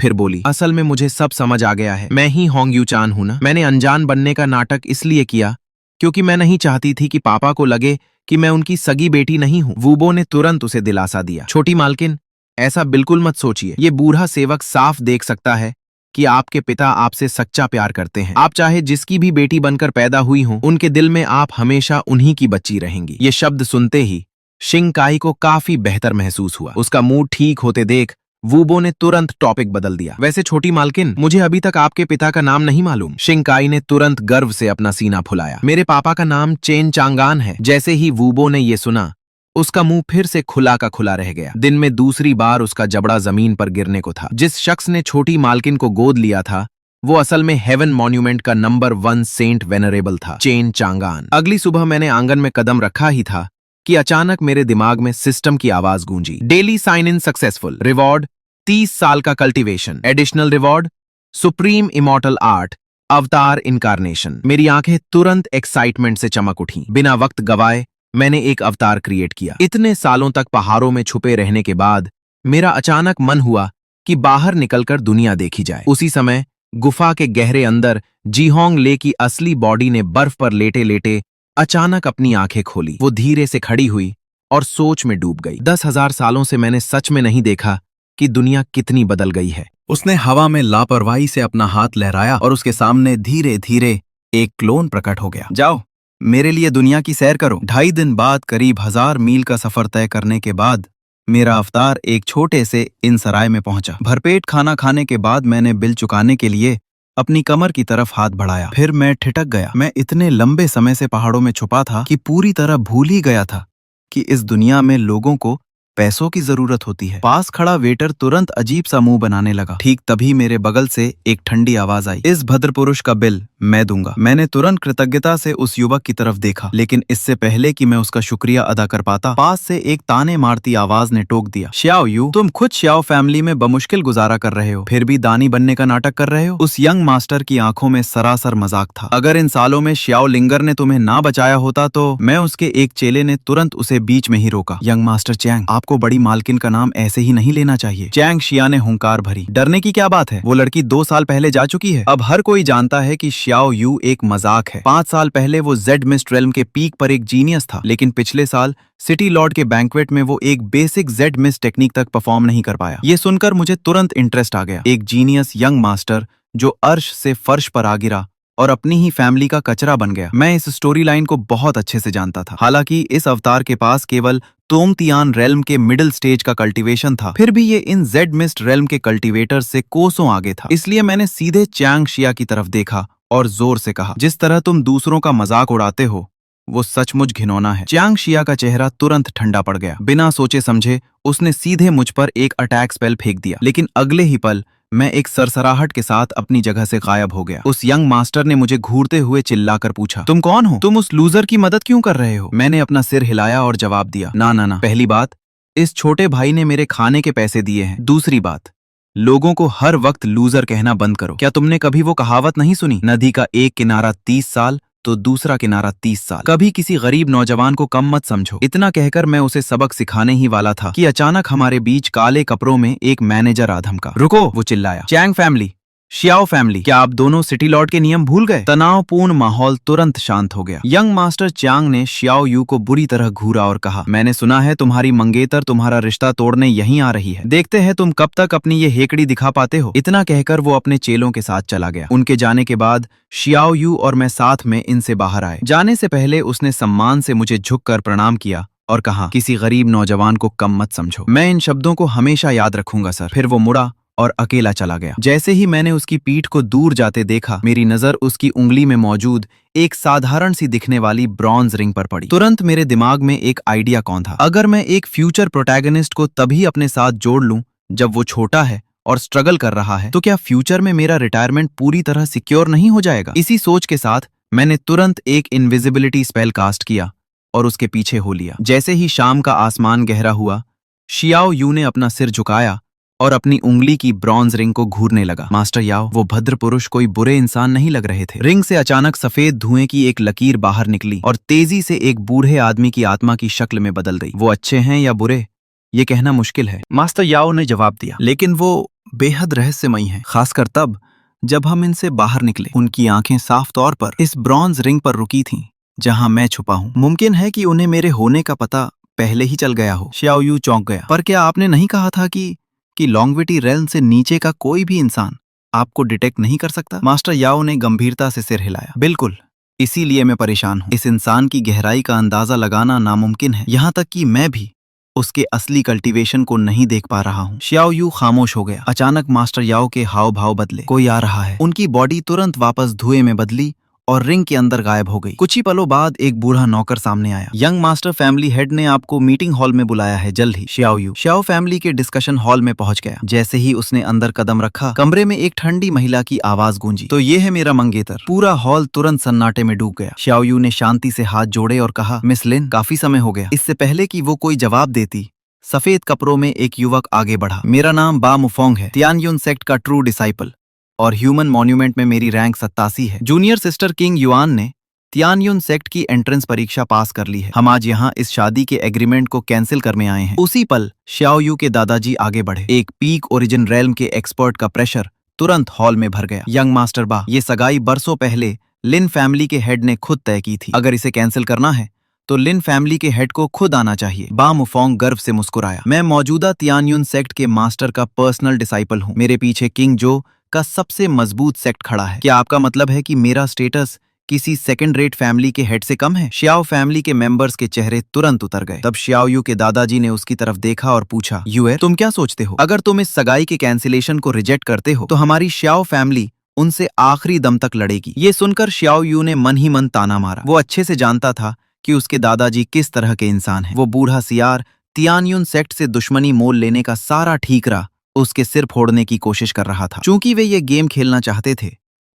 फिर बोली, असल में मुझे सब समझ आ गया है। मैं ही होंग यू चान हूं ना। मैंने अनजान बनने का नाटक इसलिए किया क्योंकि मैं नहीं चाहती थी कि पापा को लगे कि मैं उनकी सगी बेटी नहीं हूं। वूबो ने तुरंत उसे दिलासा दिया, छोटी मालकिन, ऐसा बिल्कुल मत सोचिए। ये बूढ़ा सेवक साफ देख सकता है कि आपके पिता आपसे सच्चा प्यार करते हैं। आप चाहे जिसकी भी बेटी बनकर पैदा हुई हो, उनके दिल में आप हमेशा उन्हीं की बच्ची रहेंगी। ये शब्द सुनते ही शिंकाई को काफी बेहतर महसूस हुआ। उसका मूड ठीक होते देख वूबो ने तुरंत टॉपिक बदल दिया, वैसे छोटी मालकिन, मुझे अभी तक आपके पिता का नाम नहीं मालूम। शिंकाई ने तुरंत गर्व से अपना सीना फुलाया, मेरे पापा का नाम चेन चांगान है। जैसे ही वूबो ने यह सुना, उसका मुंह फिर से खुला का खुला रह गया। दिन में दूसरी बार उसका जबड़ा जमीन पर गिरने को था। जिस शख्स ने छोटी मालकिन को गोद लिया था, वो असल में हेवन मॉन्यूमेंट का नंबर 1 सेंट वेनरेबल था, चेन चांगान। अगली सुबह मैंने आंगन में कदम रखा ही था कि अचानक मेरे दिमाग में सिस्टम की आवाज गूंजी, daily sign in successful, reward 30 साल का cultivation, additional reward supreme immortal art, avatar incarnation. मेरी आंखें तुरंत एक्साइटमेंट से चमक उठी। बिना वक्त गवाए मैंने एक अवतार क्रिएट किया। इतने सालों तक पहाड़ों में छुपे रहने के बाद मेरा अचानक मन हुआ कि बाहर निकलकर दुनिया देखी जाए। उसी समय गुफा के गहरे अंदर जीहोंग ले की असली बॉडी ने बर्फ पर लेटे लेटे अचानक अपनी आंखें खोली। वो धीरे से खड़ी हुई और सोच में डूब गई। 10,000 सालों से मैंने सच में नहीं देखा कि दुनिया कितनी बदल गई है। उसने हवा में लापरवाही से अपना हाथ लहराया और उसके सामने धीरे धीरे एक क्लोन प्रकट हो गया। जाओ, मेरे लिए दुनिया की सैर करो। 2.5 दिन बाद करीब 1000 मील का सफर तय करने के बाद मेरा अवतार एक छोटे से इन सराय में पहुंचा। भरपेट खाना खाने के बाद मैंने बिल चुकाने के लिए अपनी कमर की तरफ हाथ बढ़ाया। फिर मैं ठिठक गया। मैं इतने लंबे समय से पहाड़ों में छुपा था कि पूरी तरह भूल ही गया था कि इस दुनिया में लोगों को पैसों की जरूरत होती है। पास खड़ा वेटर तुरंत अजीब सा मुंह बनाने लगा। ठीक तभी मेरे बगल से एक ठंडी आवाज आई, इस भद्र पुरुष का बिल मैं दूंगा। मैंने तुरंत कृतज्ञता से उस युवक की तरफ देखा, लेकिन इससे पहले कि मैं उसका शुक्रिया अदा कर पाता, पास से एक ताने मारती आवाज ने टोक दिया, श्याओ यू, तुम खुद श्याओ फैमिली में बमुश्किल गुजारा कर रहे हो, फिर भी दानी बनने का नाटक कर रहे हो। उस यंग मास्टर की आंखों में सरासर मजाक था। अगर इन सालों में श्याओ लिंगर ने तुम्हें ना बचाया होता तो मैं उसके एक चेले ने तुरंत उसे बीच में ही रोका। यंग मास्टर चैंग, आपको बड़ी मालकिन का नाम ऐसे ही नहीं लेना चाहिए। चैंग शिया ने हुंकार भरी, डरने की क्या बात है, वो लड़की 2 साल पहले जा चुकी है। अब हर कोई जानता है कि श्याओ यू एक मजाक है। 5 साल पहले वो जेड मिस्ट रेल्म के पीक पर एक जीनियस था, लेकिन पिछले साल सिटी लॉर्ड के बैंक्वेट में वो एक बेसिक जेड मिस्ट टेक्निक तक परफॉर्म नहीं कर पाया। ये सुनकर मुझे तुरंत इंटरेस्ट आ गया। एक जीनियस यंग मास्टर जो अर्श से फर्श पर आ गिरा और अपनी ही फैमिली का कचरा बन गया। मैं इस स्टोरी लाइन को बहुत अच्छे से जानता था। हालांकि इस अवतार के पास केवल तोमतियान रेल्म के मिडिल स्टेज का कल्टीवेशन था, फिर भी ये इन जेड मिस्ट रेल्म के कल्टीवेटर से कोसों आगे था। इसलिए मैंने सीधे चैंग शिया की तरफ देखा और जोर से कहा, जिस तरह तुम दूसरों का मजाक उड़ाते हो वो सचमुच घिनौना है। चैंग शिया का चेहरा तुरंत ठंडा पड़ गया। बिना सोचे समझे उसने सीधे मुझ पर एक अटैक स्पेल फेंक दिया, लेकिन अगले ही पल मैं एक सरसराहट के साथ अपनी जगह से गायब हो गया। उस यंग मास्टर ने मुझे घूरते हुए चिल्लाकर पूछा, तुम कौन हो? तुम उस लूजर की मदद क्यों कर रहे हो? मैंने अपना सिर हिलाया और जवाब दिया, ना ना ना, पहली बात, इस छोटे भाई ने मेरे खाने के पैसे दिए हैं। दूसरी बात, लोगों को हर वक्त लूजर कहना बंद करो। क्या तुमने कभी वो कहावत नहीं सुनी, नदी का एक किनारा 30 साल तो दूसरा किनारा 30 साल। कभी किसी गरीब नौजवान को कम मत समझो। इतना कहकर मैं उसे सबक सिखाने ही वाला था कि अचानक हमारे बीच काले कपड़ों में एक मैनेजर आ धमका। रुको, वो चिल्लाया, चैंग फैमिली, श्याओ फैमिली, क्या आप दोनों सिटी लॉर्ड के नियम भूल गए? तनावपूर्ण माहौल तुरंत शांत हो गया। यंग मास्टर चांग ने श्याओ यू को बुरी तरह घूरा और कहा, मैंने सुना है तुम्हारी मंगेतर तुम्हारा रिश्ता तोड़ने यहीं आ रही है। देखते हैं तुम कब तक अपनी ये हेकड़ी दिखा पाते हो। इतना कहकर वो अपने चेलों के साथ चला गया। उनके जाने के बाद श्याओ यू और मैं साथ में इनसे बाहर आए। जाने से पहले उसने सम्मान से मुझे झुककर प्रणाम किया और कहा, किसी गरीब नौजवान को कम मत समझो। मैं इन शब्दों को हमेशा याद रखूंगा सर। फिर वो मुड़ा और अकेला चला गया। जैसे ही मैंने उसकी पीठ को दूर जाते देखा, मेरी नजर उसकी उंगली में मौजूद एक साधारण सी दिखने वाली ब्रॉन्ज रिंग पर पड़ी। तुरंत मेरे दिमाग में एक आइडिया कौन था। अगर मैं एक फ्यूचर प्रोटैगनिस्ट को तभी अपने साथ जोड़ लूं जब वो छोटा है और स्ट्रगल कर रहा है, तो क्या फ्यूचर में मेरा रिटायरमेंट पूरी तरह सिक्योर नहीं हो जाएगा? इसी सोच के साथ मैंने तुरंत एक इनविजिबिलिटी स्पेल कास्ट किया और उसके पीछे हो लिया। जैसे ही शाम का आसमान गहरा हुआ, शियाओ यू ने अपना सिर झुकाया और अपनी उंगली की ब्रॉन्ज रिंग को घूरने लगा। मास्टर याओ, वो भद्र पुरुष कोई बुरे इंसान नहीं लग रहे थे। रिंग से अचानक सफेद धुएं की एक लकीर बाहर निकली और तेजी से एक बूढ़े आदमी की आत्मा की शक्ल में बदल गई। वो अच्छे हैं या बुरे, ये कहना मुश्किल है, मास्टर याओ ने जवाब दिया, लेकिन वो बेहद रहस्यमयी हैं, खासकर तब जब हम इनसे बाहर निकले। उनकी आंखें साफ तौर पर इस ब्रॉन्ज रिंग पर रुकी थीं जहां मैं छुपा हूं। मुमकिन है कि उन्हें मेरे होने का पता पहले ही चल गया हो। श्याओ यू चौंक गया। पर क्या आपने नहीं कहा था कि लॉन्गविटी रेल्म से नीचे का कोई भी इंसान आपको डिटेक्ट नहीं कर सकता? मास्टर याओ ने गंभीरता से सिर हिलाया। बिल्कुल, इसीलिए मैं परेशान हूं। इस इंसान की गहराई का अंदाजा लगाना नामुमकिन है, यहां तक कि मैं भी उसके असली कल्टीवेशन को नहीं देख पा रहा हूं। श्याओ यू खामोश हो गया। अचानक मास्टर याओ के हाव भाव बदले। कोई आ रहा है। उनकी बॉडी तुरंत वापस धुएं में बदली और रिंग के अंदर गायब हो गई। कुछ ही पलों बाद एक बूढ़ा नौकर सामने आया। यंग मास्टर फैमिली हेड ने आपको मीटिंग हॉल में बुलाया है, जल्द ही। श्याओ फैमिली के डिस्कशन हॉल में पहुंच गया। जैसे ही उसने अंदर कदम रखा, कमरे में एक ठंडी महिला की आवाज गूंजी, तो ये है मेरा मंगेतर। पूरा हॉल तुरंत सन्नाटे में डूब गया। श्याओ यू ने शांति से हाथ जोड़े और कहा, मिस लिन, काफी समय हो गया। इससे पहले कि वो कोई जवाब देती, सफेद कपड़ों में एक युवक आगे बढ़ा। मेरा नाम बा मुफोंग है, तियानयुन सेक्ट का ट्रू डिसाइपल, और ह्यूमन मॉन्यूमेंट में मेरी रैंक 87 है। जूनियर सिस्टर किंग युआन ने तियानयुन सेक्ट की एंट्रेंस परीक्षा पास कर ली है। हम आज यहाँ इस शादी के एग्रीमेंट को कैंसिल करने आए हैं। उसी पल श्याओ यू के दादाजी आगे बढ़े। एक पीक ओरिजिन रेल्म के एक्सपर्ट का प्रेशर तुरंत हॉल में भर गया। यंग मास्टर बा, ये सगाई बरसों पहले लिन फैमिली के हेड ने खुद तय की थी। अगर इसे कैंसिल करना है तो लिन फैमिली के हेड को खुद आना चाहिए। बा मुफोंग गर्व से मुस्कुराया। मैं मौजूदा तियानयुन सेक्ट के मास्टर का पर्सनल डिसाइपल हूँ। मेरे पीछे किंग जो का सबसे मजबूत सेक्ट खड़ा है। क्या आपका मतलब है कि मेरा स्टेटस किसी सेकंड रेट फैमिली के हेड से कम है? श्याओ फैमिली के मेंबर्स के चेहरे तुरंत उतर गए। तब श्याओ यू के दादाजी ने उसकी तरफ देखा और पूछा, युए, तुम क्या सोचते हो? अगर तुम इस सगाई के कैंसिलेशन को रिजेक्ट करते हो तो हमारी श्याओ फैमिली उनसे आखिरी दम तक लड़ेगी। ये सुनकर श्याओ यू ने मन ही मन ताना मारा। वो अच्छे से जानता था कि उसके दादाजी किस तरह के इंसान हैं। वो बूढ़ा सियार तियानयुन सेक्ट से दुश्मनी मोल लेने का सारा ठीकरा उसके सिर फोड़ने की कोशिश कर रहा था। चूंकि वे ये गेम खेलना चाहते थे,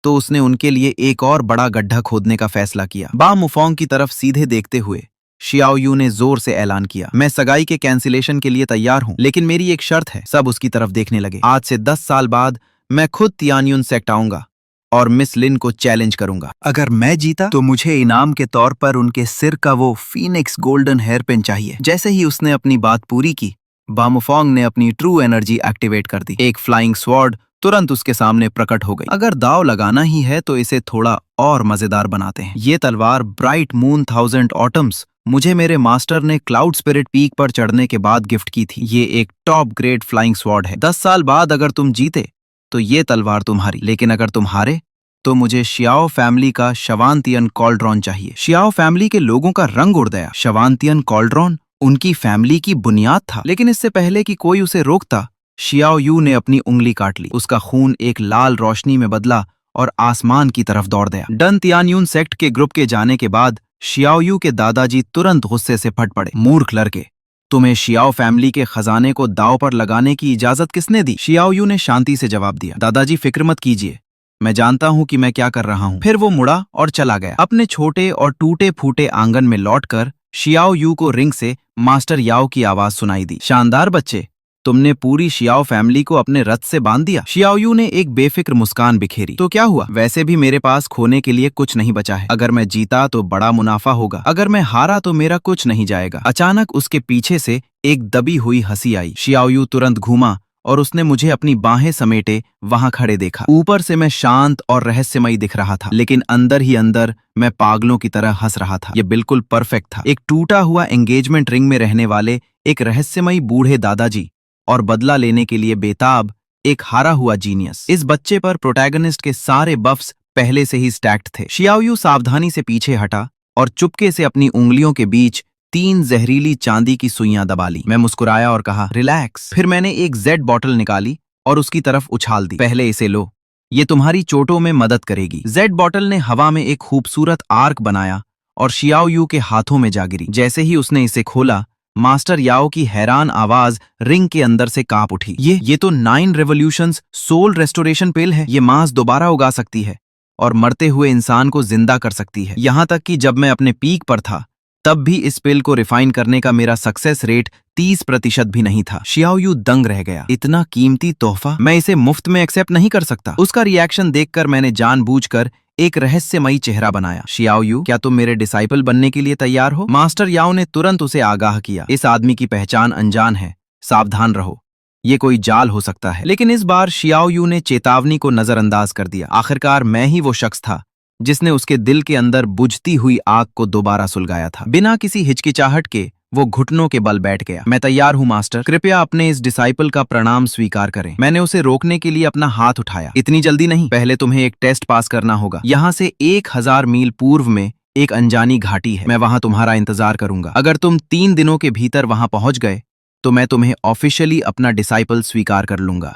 तो उसने उनके लिए एक और बड़ा गड्ढा खोदने का फैसला किया। बा मुफोंग की तरफ सीधे देखते हुए श्याओ यू ने जोर से ऐलान किया, मैं सगाई के कैंसिलेशन के लिए तैयार हूं, लेकिन मेरी एक शर्त है। सब उसकी तरफ देखने लगे। आज से 10 साल बाद मैं खुद तियानयुन सेक्ट आऊंगा और मिस लिन को चैलेंज करूंगा। अगर मैं जीता तो मुझे इनाम के तौर पर उनके सिर का वो फीनिक्स गोल्डन हेयर पिन चाहिए। जैसे ही उसने अपनी बात पूरी की, बा मुफोंग ने अपनी ट्रू एनर्जी एक्टिवेट कर दी। एक फ्लाइंग स्वॉर्ड तुरंत उसके सामने प्रकट हो गई। अगर दाव लगाना ही है तो इसे थोड़ा और मजेदार बनाते हैं। ये तलवार ब्राइट मून 1000 ऑटम्स मुझे मेरे मास्टर ने क्लाउड स्पिरिट पीक पर चढ़ने के बाद गिफ्ट की थी। ये एक टॉप ग्रेड फ्लाइंग स्वॉर्ड है। 10 साल बाद अगर तुम जीते तो ये तलवार तुम्हारी, लेकिन अगर तुम हारे तो मुझे श्याओ फैमिली का शवांतियन कॉल्ड्रॉन चाहिए। श्याओ फैमिली के लोगों का रंग उड़ गया। शवांतियन कॉल्ड्रॉन उनकी फैमिली की बुनियाद था। लेकिन इससे पहले कि कोई उसे रोकता, श्याओ यू ने अपनी उंगली काट ली। उसका खून एक लाल रोशनी में बदला और आसमान की तरफ दौड़ गया। डन तियानयुन सेक्ट के ग्रुप के जाने के बाद श्याओ यू के दादाजी तुरंत गुस्से से फट पड़े। मूर्ख लड़के, तुम्हें श्याओ फैमिली के खजाने को दांव पर लगाने की इजाजत किसने दी? श्याओ यू ने शांति से जवाब दिया, दादाजी फिक्र मत कीजिए, मैं जानता हूं कि मैं क्या कर रहा हूं। फिर वो मुड़ा और चला गया। अपने छोटे और टूटे फूटे आंगन में लौटकर श्याओ यू को रिंग से मास्टर याओ की आवाज सुनाई दी, शानदार बच्चे, तुमने पूरी श्याओ फैमिली को अपने रथ से बांध दिया। श्याओ यू ने एक बेफिक्र मुस्कान बिखेरी। तो क्या हुआ? वैसे भी मेरे पास खोने के लिए कुछ नहीं बचा है। अगर मैं जीता तो बड़ा मुनाफा होगा, अगर मैं हारा तो मेरा कुछ नहीं जाएगा। अचानक उसके पीछे से एक दबी हुई हंसी आई। श्याओ यू तुरंत घूमा और उसने मुझे अपनी बाहें समेटे वहां खड़े देखा। ऊपर से मैं शांत और रहस्यमयी दिख रहा था, लेकिन अंदर ही अंदर मैं पागलों की तरह हंस रहा था। यह बिल्कुल परफेक्ट था। एक टूटा हुआ एंगेजमेंट रिंग में रहने वाले एक रहस्यमयी बूढ़े दादाजी और बदला लेने के लिए बेताब एक हारा हुआ जीनियस। इस बच्चे पर प्रोटैगनिस्ट के सारे बफ्स पहले से ही स्टैक्ड थे। श्याओ यू सावधानी से पीछे हटा और चुपके से अपनी उंगलियों के बीच 3 जहरीली चांदी की सुइयां दबा ली। मैं मुस्कुराया और कहा, रिलैक्स। फिर मैंने एक जेड बॉटल निकाली और उसकी तरफ उछाल दी। पहले इसे लो, ये तुम्हारी चोटों में मदद करेगी। जेड बॉटल ने हवा में एक खूबसूरत आर्क बनाया और श्याओ यू के हाथों में जा गिरी। जैसे ही उसने इसे खोला, मास्टर याओ की हैरान आवाज रिंग के अंदर से कांप उठी। ये तो 9 रेवोल्यूशंस सोल रेस्टोरेशन पिल है। ये मांस दोबारा उगा सकती है और मरते हुए इंसान को जिंदा कर सकती है। यहां तक कि जब मैं अपने पीक पर था, तब भी इस पिल को रिफाइन करने का मेरा सक्सेस रेट 30% भी नहीं था। श्याओ यू दंग रह गया। इतना कीमती तोहफा मैं इसे मुफ्त में एक्सेप्ट नहीं कर सकता। उसका रिएक्शन देखकर मैंने जानबूझकर एक रहस्यमयी चेहरा बनाया। श्याओ यू, क्या तुम मेरे डिसाइपल बनने के लिए तैयार हो? मास्टर याओ ने तुरंत उसे आगाह किया, इस आदमी की पहचान अनजान है, सावधान रहो। ये कोई जाल हो सकता है। लेकिन इस बार शियाओ यू ने चेतावनी को नजरअंदाज कर दिया। आखिरकार मैं ही वो शख्स था जिसने उसके दिल के अंदर बुझती हुई आग को दोबारा सुलगाया था। बिना किसी हिचकिचाहट के वो घुटनों के बल बैठ गया। मैं तैयार हूं मास्टर, कृपया अपने इस डिसाइपल का प्रणाम स्वीकार करें। मैंने उसे रोकने के लिए अपना हाथ उठाया। इतनी जल्दी नहीं, पहले तुम्हें एक टेस्ट पास करना होगा। यहाँ से 1000 मील पूर्व में एक अनजानी घाटी है। मैं वहां तुम्हारा इंतजार करूंगा। अगर तुम 3 दिनों के भीतर वहां पहुंच गए तो मैं तुम्हें ऑफिशियली अपना डिसाइपल स्वीकार कर लूंगा।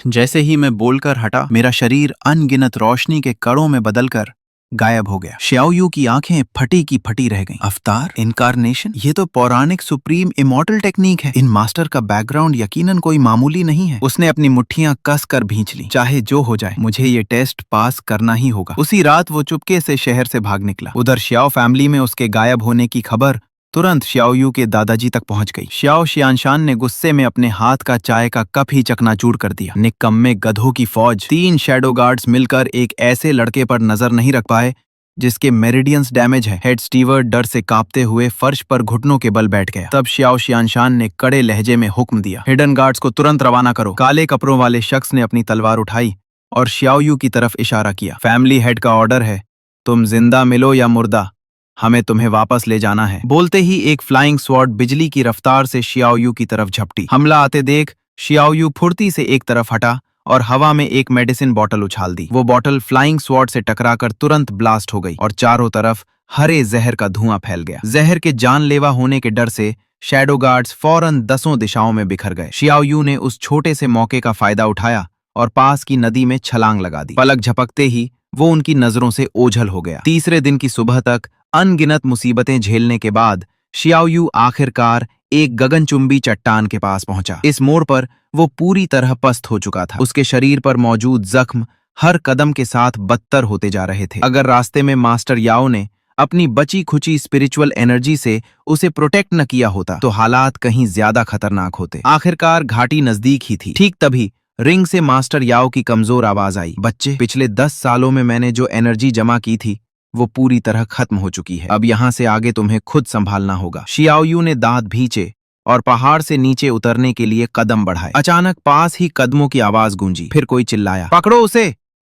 जैसे ही मैं बोलकर हटा, मेरा शरीर अनगिनत रोशनी के कणों में बदलकर गायब हो गया। शियाओ यू की आंखें फटी की फटी रह गईं। अवतार, इनकारनेशन, ये तो पौराणिक सुप्रीम इमॉर्टल टेक्निक है। इन मास्टर का बैकग्राउंड यकीनन कोई मामूली नहीं है। उसने अपनी मुट्ठियां कस कर भींच ली। चाहे जो हो जाए, मुझे ये टेस्ट पास करना ही होगा। उसी रात वो चुपके से शहर से भाग निकला। उधर शियाओ फैमिली में उसके गायब होने की खबर तुरंत शियाओ यू के दादाजी तक पहुंच गई। शियाओ शियानशान ने गुस्से में अपने हाथ का चाय का कप ही चकनाचूर कर दिया। निकम्मे गधों की फौज। 3 शैडो गार्ड्स मिलकर एक ऐसे लड़के पर नजर नहीं रख पाए जिसके मेरिडियंस डैमेज है। हेड स्टीवर्ड डर से कांपते हुए फर्श पर घुटनों के बल बैठ गया। तब शियाओ शियानशान ने कड़े लहजे में हुक्म दिया, हिडन गार्ड्स को तुरंत रवाना करो। काले कपड़ों वाले शख्स ने अपनी तलवार उठाई और शियाओ यू की तरफ इशारा किया। फैमिली हेड का ऑर्डर है, तुम जिंदा मिलो या मुर्दा, हमें तुम्हें वापस ले जाना है। बोलते ही एक फ्लाइंग स्वॉर्ड बिजली की रफ्तार से शियाओ यू की तरफ झपटी। हमला आते देख शियाओ यू फुर्ती से एक तरफ हटा और हवा में एक मेडिसिन बॉटल उछाल दी। वो बॉटल फ्लाइंग स्वॉर्ड से टकराकर तुरंत ब्लास्ट हो गई और चारों तरफ हरे जहर का धुआं फैल गया। जहर के जानलेवा होने के डर से शैडो गार्ड्स फौरन 10 दिशाओं में बिखर गए। शियाओ यू ने उस छोटे से मौके का फायदा उठाया और पास की नदी में छलांग लगा दी। पलक झपकते ही वो उनकी नजरों से ओझल हो गया। तीसरे दिन की सुबह तक अनगिनत मुसीबतें झेलने के बाद शियाओ यू आखिरकार एक गगनचुंबी चट्टान के पास पहुंचा। इस मोड़ पर वो पूरी तरह पस्त हो चुका था। उसके शरीर पर मौजूद जख्म हर कदम के साथ बदतर होते जा रहे थे। अगर रास्ते में मास्टर याओ ने अपनी बची खुची स्पिरिचुअल एनर्जी से उसे प्रोटेक्ट न किया होता तो हालात कहीं ज्यादा खतरनाक होते। आखिरकार घाटी नजदीक ही थी। ठीक तभी रिंग से मास्टर याओ की कमजोर आवाज आई, बच्चे, पिछले 10 सालों में मैंने जो एनर्जी जमा की थी वो पूरी तरह खत्म हो चुकी है। अब यहाँ से आगे तुम्हें खुद संभालना होगा। शियाओ यू ने दांत भींचे और पहाड़ से नीचे उतरने के लिए कदम बढ़ाए। अचानक पास ही कदमों की आवाज गूंजी। फिर कोई चिल्लाया, पकड़ो